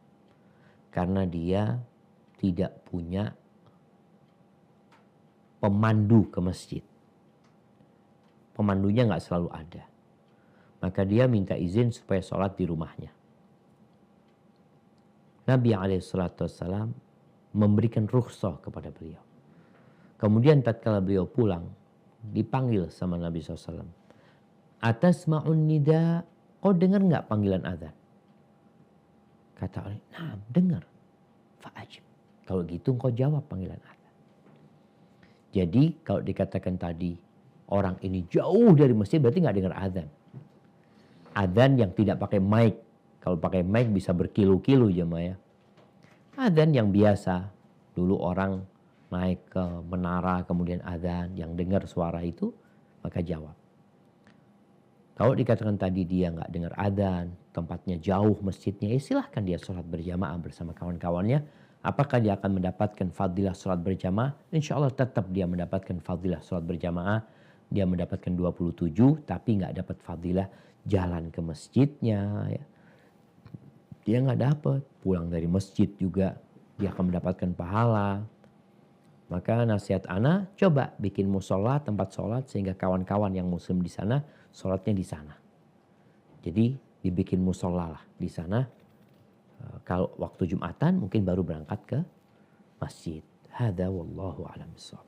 karena dia tidak punya pemandu ke masjid. Pemandunya nggak selalu ada. Maka dia minta izin supaya sholat di rumahnya. Nabi SAW memberikan rukhsah kepada beliau. Kemudian tatkala beliau pulang, dipanggil sama Nabi SAW. Atasma'un nida, kau dengar nggak panggilan azan? Kata orang, nah dengar. Fa'ajib. Kalau gitu kau jawab panggilan azan. Jadi kalau dikatakan tadi, orang ini jauh dari masjid berarti nggak dengar azan. Adzan yang tidak pakai mic. Kalau pakai mic bisa berkilo-kilo jemaah ya. Adzan yang biasa. Dulu orang naik ke menara kemudian adzan. Yang dengar suara itu maka jawab. Kalau dikatakan tadi dia nggak dengar adzan, tempatnya jauh masjidnya, ya silahkan dia sholat berjamaah bersama kawan-kawannya. Apakah dia akan mendapatkan fadilah sholat berjamaah? Insya Allah tetap dia mendapatkan fadilah sholat berjamaah. Dia mendapatkan 27 tapi nggak dapat fadilah jalan ke masjidnya. Ya. Dia nggak dapat. Pulang dari masjid juga dia akan mendapatkan pahala. Maka nasihat ana, coba bikin musola, tempat sholat sehingga kawan-kawan yang muslim di sana sholatnya di sana. Jadi dibikin musola lah di sana. Kalau waktu Jumatan mungkin baru berangkat ke masjid. Hada wallahu a'lam bishawab.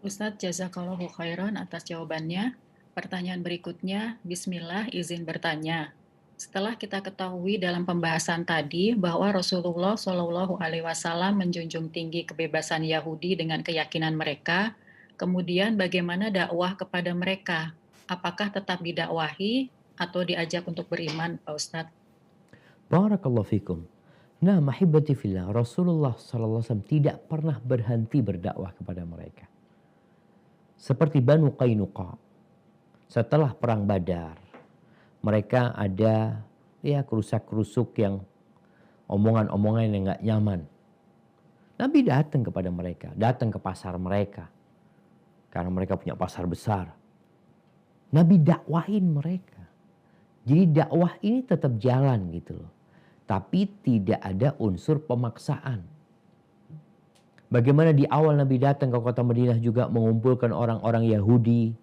Ustadz, jazakallahu khairan atas jawabannya. Pertanyaan berikutnya, Bismillah izin bertanya. Setelah kita ketahui dalam pembahasan tadi bahwa Rasulullah Shallallahu Alaihi Wasallam menjunjung tinggi kebebasan Yahudi dengan keyakinan mereka, kemudian bagaimana dakwah kepada mereka? Apakah tetap didakwahi atau diajak untuk beriman, Pak Ustadz? Barakallahu fikum. Nah, mahibati fillah, Rasulullah SAW tidak pernah berhenti berdakwah kepada mereka. Seperti Banu Qainuqa. Setelah perang Badar, mereka ada ya kerusak-kerusuk yang omongan-omongan yang nggak nyaman. Nabi datang kepada mereka, datang ke pasar mereka. Karena mereka punya pasar besar. Nabi dakwahin mereka. Jadi dakwah ini tetap jalan gitu loh. Tapi tidak ada unsur pemaksaan. Bagaimana di awal Nabi datang ke kota Madinah juga mengumpulkan orang-orang Yahudi,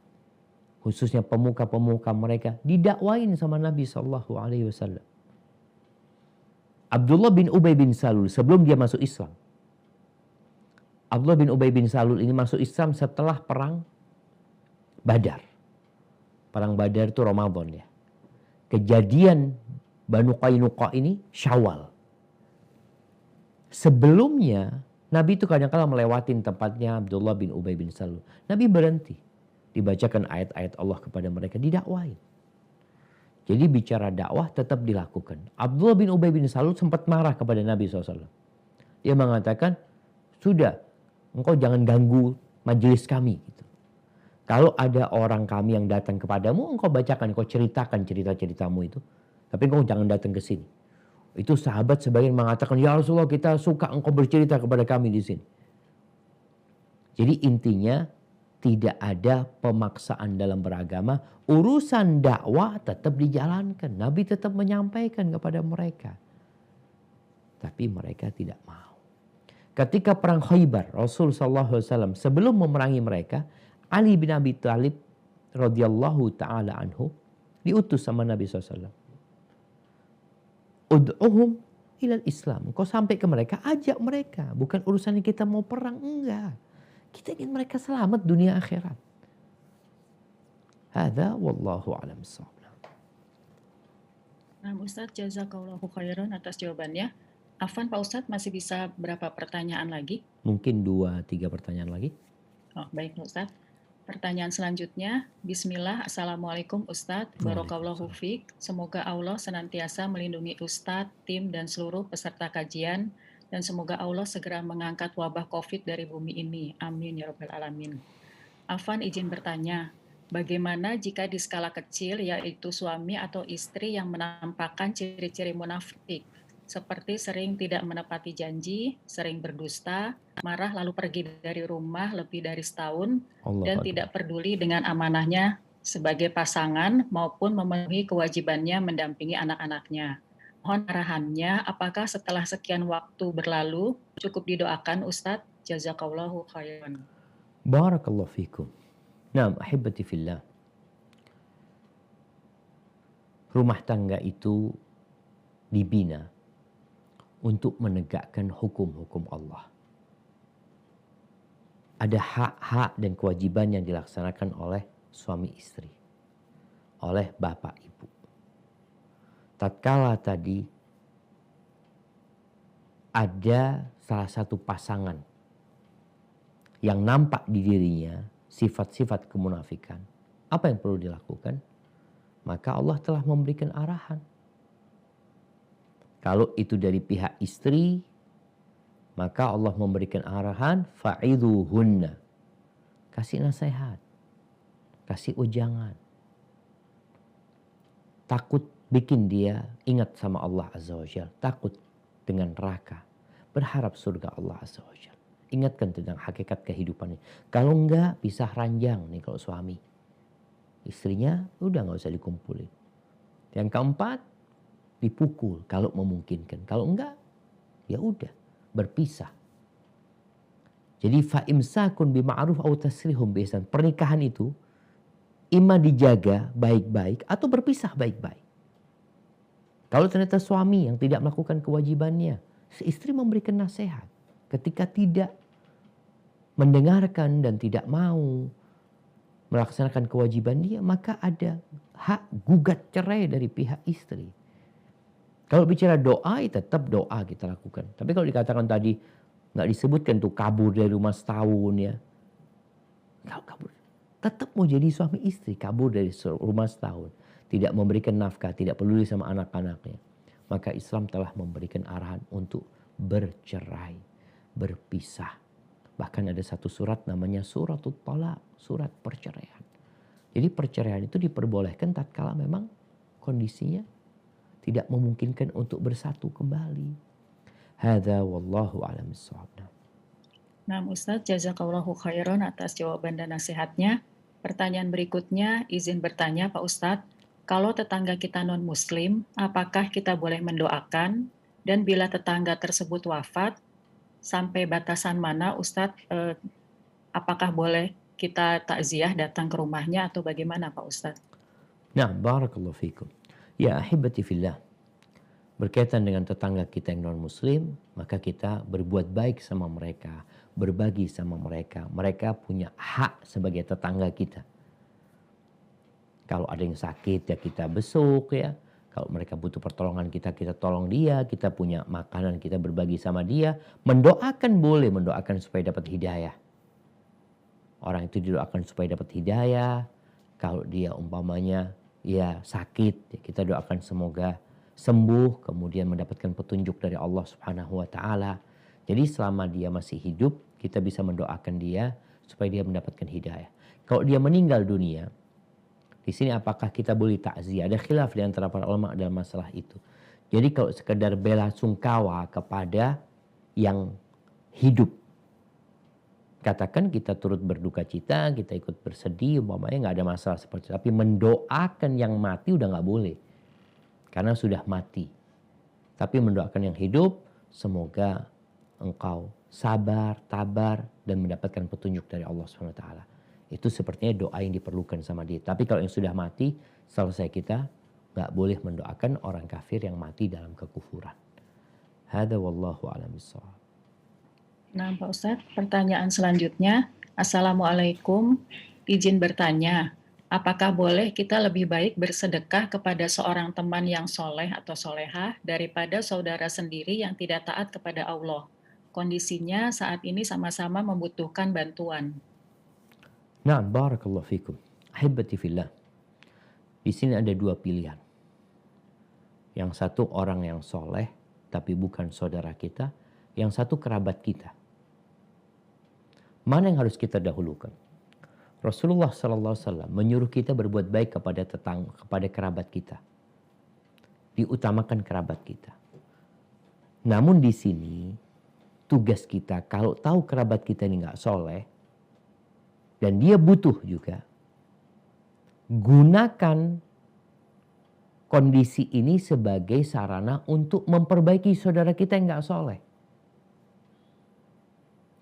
khususnya pemuka-pemuka mereka, didakwain sama Nabi SAW. Abdullah bin Ubay bin Salul sebelum dia masuk Islam. Abdullah bin Ubay bin Salul ini masuk Islam setelah perang Badar. Perang Badar itu Ramadan ya. Kejadian Banu Qainuqa ini Syawal. Sebelumnya Nabi itu kadang-kadang melewatin tempatnya Abdullah bin Ubay bin Salul. Nabi berhenti. Dibacakan ayat-ayat Allah kepada mereka, didakwain. Jadi bicara dakwah tetap dilakukan. Abdullah bin Ubay bin Salul sempat marah kepada Nabi SAW. Dia mengatakan, sudah engkau jangan ganggu majelis kami. Gitu. Kalau ada orang kami yang datang kepadamu, engkau bacakan, engkau ceritakan cerita-ceritamu itu. Tapi engkau jangan datang ke sini. Itu sahabat sebagian mengatakan, ya Rasulullah kita suka engkau bercerita kepada kami di sini. Jadi intinya tidak ada pemaksaan dalam beragama. Urusan dakwah tetap dijalankan. Nabi tetap menyampaikan kepada mereka. Tapi mereka tidak mau. Ketika perang Khaybar, Rasul SAW sebelum memerangi mereka, Ali bin Abi Thalib radhiyallahu ta'ala anhu diutus sama Nabi SAW. Ud'uhum ilal Islam. Kau sampai ke mereka, ajak mereka. Bukan urusannya kita mau perang, enggak. Kita ingin mereka selamat dunia akhirat. Hadza wallahu a'lam bishawab. Nah, Ustadz, jazakallahu khairan atas jawabannya. Afwan, Pak Ustadz masih bisa berapa pertanyaan lagi? Mungkin 2-3 pertanyaan lagi. Oh, baik, Ustadz. Pertanyaan selanjutnya, Bismillah, Assalamualaikum Ustadz, Barakallahu Fiq. Semoga Allah senantiasa melindungi Ustadz, tim, dan seluruh peserta kajian. Dan semoga Allah segera mengangkat wabah COVID dari bumi ini. Amin, ya Rabbal Alamin. Afwan izin bertanya, bagaimana jika di skala kecil, yaitu suami atau istri yang menampakkan ciri-ciri munafik? Seperti sering tidak menepati janji, sering berdusta, marah lalu pergi dari rumah lebih dari setahun, dan tidak peduli dengan amanahnya sebagai pasangan maupun memenuhi kewajibannya mendampingi anak-anaknya. Mohon arahannya, apakah setelah sekian waktu berlalu cukup didoakan Ustadz? Jazakallahu khairan. Barakallahu fikum. Naam, ahibati fillah. Rumah tangga itu dibina untuk menegakkan hukum-hukum Allah. Ada hak-hak dan kewajiban yang dilaksanakan oleh suami istri, oleh bapak ibu. Tatkala tadi ada salah satu pasangan yang nampak di dirinya sifat-sifat kemunafikan, apa yang perlu dilakukan? Maka Allah telah memberikan arahan. Kalau itu dari pihak istri, maka Allah memberikan arahan, fa'idhuhunna. Kasih nasihat, kasih ujangan. Takut bikin dia ingat sama Allah Azza wa Jalla, takut dengan neraka. berharap surga Allah Azza wa Jalla. Ingatkan tentang hakikat kehidupan ini. Kalau enggak, pisah ranjang nih kalau suami. Istrinya udah nggak usah dikumpulin. Yang keempat, dipukul kalau memungkinkan. Kalau enggak, ya udah berpisah. Jadi fa'imsakun bima'ruf au tasrihum biihsan. Pernikahan itu ima dijaga baik-baik atau berpisah baik-baik. Kalau ternyata suami yang tidak melakukan kewajibannya, istri memberikan nasihat. Ketika tidak mendengarkan dan tidak mau melaksanakan kewajiban dia, maka ada hak gugat cerai dari pihak istri. Kalau bicara doa, tetap doa kita lakukan. Tapi kalau dikatakan tadi, nggak disebutkan tuh kabur dari rumah setahun ya. Kalau kabur, tetap mau jadi suami istri, kabur dari rumah setahun. Tidak memberikan nafkah, tidak peduli sama anak-anaknya. Maka Islam telah memberikan arahan untuk bercerai, berpisah. Bahkan ada satu surat namanya suratul talaq, surat perceraian. Jadi perceraian itu diperbolehkan tatkala memang kondisinya tidak memungkinkan untuk bersatu kembali. Hadza wallahu a'lam bissawab. Nah, Ustadz, jazakallahu khairan atas jawaban dan nasihatnya. Pertanyaan berikutnya, izin bertanya Pak Ustadz, kalau tetangga kita non-muslim, apakah kita boleh mendoakan? Dan bila tetangga tersebut wafat, sampai batasan mana Ustadz, apakah boleh kita takziah datang ke rumahnya atau bagaimana Pak Ustadz? Nah, barakallahu fikum. Ya ahibati fillah. Berkaitan dengan tetangga kita yang non-muslim, maka kita berbuat baik sama mereka, berbagi sama mereka. Mereka punya hak sebagai tetangga kita. Kalau ada yang sakit ya kita besuk ya. Kalau mereka butuh pertolongan kita tolong dia. Kita punya makanan, kita berbagi sama dia. Mendoakan boleh, mendoakan supaya dapat hidayah. Orang itu didoakan supaya dapat hidayah. Kalau dia umpamanya ya sakit, ya kita doakan semoga sembuh, kemudian mendapatkan petunjuk dari Allah Subhanahu wa taala. Jadi selama dia masih hidup, kita bisa mendoakan dia supaya dia mendapatkan hidayah. Kalau dia meninggal dunia, di sini apakah kita boleh takziah? Ada khilaf di antara para ulama dalam masalah itu. Jadi kalau sekedar bela sungkawa kepada yang hidup, katakan kita turut berduka cita, kita ikut bersedih, umpamanya nggak ada masalah seperti itu. Tapi mendoakan yang mati udah nggak boleh, karena sudah mati. Tapi mendoakan yang hidup, semoga engkau sabar, tabar, dan mendapatkan petunjuk dari Allah SWT. Itu sepertinya doa yang diperlukan sama dia. Tapi kalau yang sudah mati, selesai kita nggak boleh mendoakan orang kafir yang mati dalam kekufuran. Hada wallahu a'lam bishawab. Nah Pak Ustadz, pertanyaan selanjutnya, Assalamualaikum, izin bertanya, apakah boleh kita lebih baik bersedekah kepada seorang teman yang soleh atau solehah daripada saudara sendiri yang tidak taat kepada Allah? Kondisinya saat ini sama-sama membutuhkan bantuan. Nah, barakallahu fikum. Ahibati fillah. Di sini ada dua pilihan. Yang satu orang yang soleh, tapi bukan saudara kita. Yang satu kerabat kita. Mana yang harus kita dahulukan? Rasulullah SAW menyuruh kita berbuat baik kepada tetangga, kepada kerabat kita. Diutamakan kerabat kita. Namun di sini tugas kita kalau tahu kerabat kita ini nggak soleh dan dia butuh juga, gunakan kondisi ini sebagai sarana untuk memperbaiki saudara kita yang nggak soleh.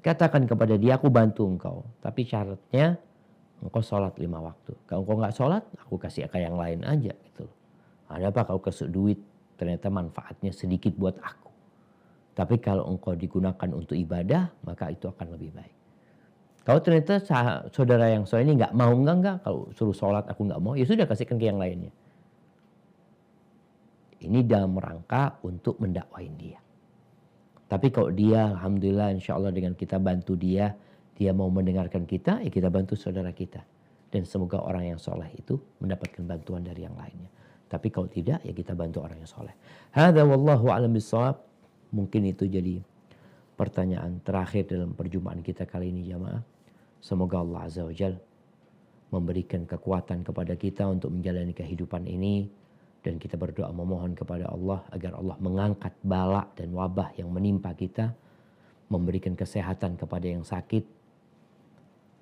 Katakan kepada dia, aku bantu engkau, tapi syaratnya engkau sholat 5 waktu. Kalau engkau nggak sholat, aku kasih ke yang lain aja gitu. Ada apa kau kasih duit, ternyata manfaatnya sedikit buat aku. Tapi kalau engkau digunakan untuk ibadah, maka itu akan lebih baik. Kalau ternyata saudara yang soleh ini nggak mau, enggak, kalau suruh sholat aku nggak mau, ya sudah kasihkan ke yang lainnya. Ini dalam rangka untuk mendakwain dia. Tapi kalau dia, alhamdulillah, insya Allah dengan kita bantu dia mau mendengarkan kita, ya kita bantu saudara kita. Dan semoga orang yang soleh itu mendapatkan bantuan dari yang lainnya. Tapi kalau tidak, ya kita bantu orang yang soleh. Hadza wallahu a'lam bishawab. Mungkin itu jadi pertanyaan terakhir dalam perjumpaan kita kali ini jamaah. Semoga Allah Azza wa Jalla memberikan kekuatan kepada kita untuk menjalani kehidupan ini. Dan kita berdoa memohon kepada Allah agar Allah mengangkat bala dan wabah yang menimpa kita. memberikan kesehatan kepada yang sakit,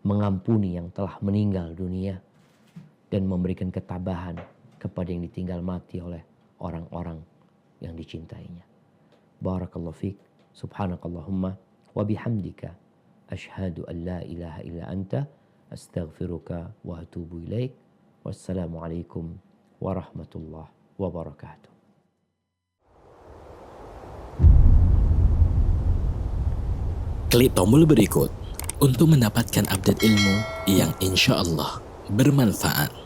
mengampuni yang telah meninggal dunia, dan memberikan ketabahan kepada yang ditinggal mati oleh orang-orang yang dicintainya. Barakallahu fiik, subhanakallahumma wa bihamdika, asyhadu an la ilaha illa anta, astaghfiruka wa atubu ilaik. Wassalamualaikum warahmatullahi wabarakatuh. Klik tombol berikut untuk mendapatkan update ilmu yang insya Allah bermanfaat.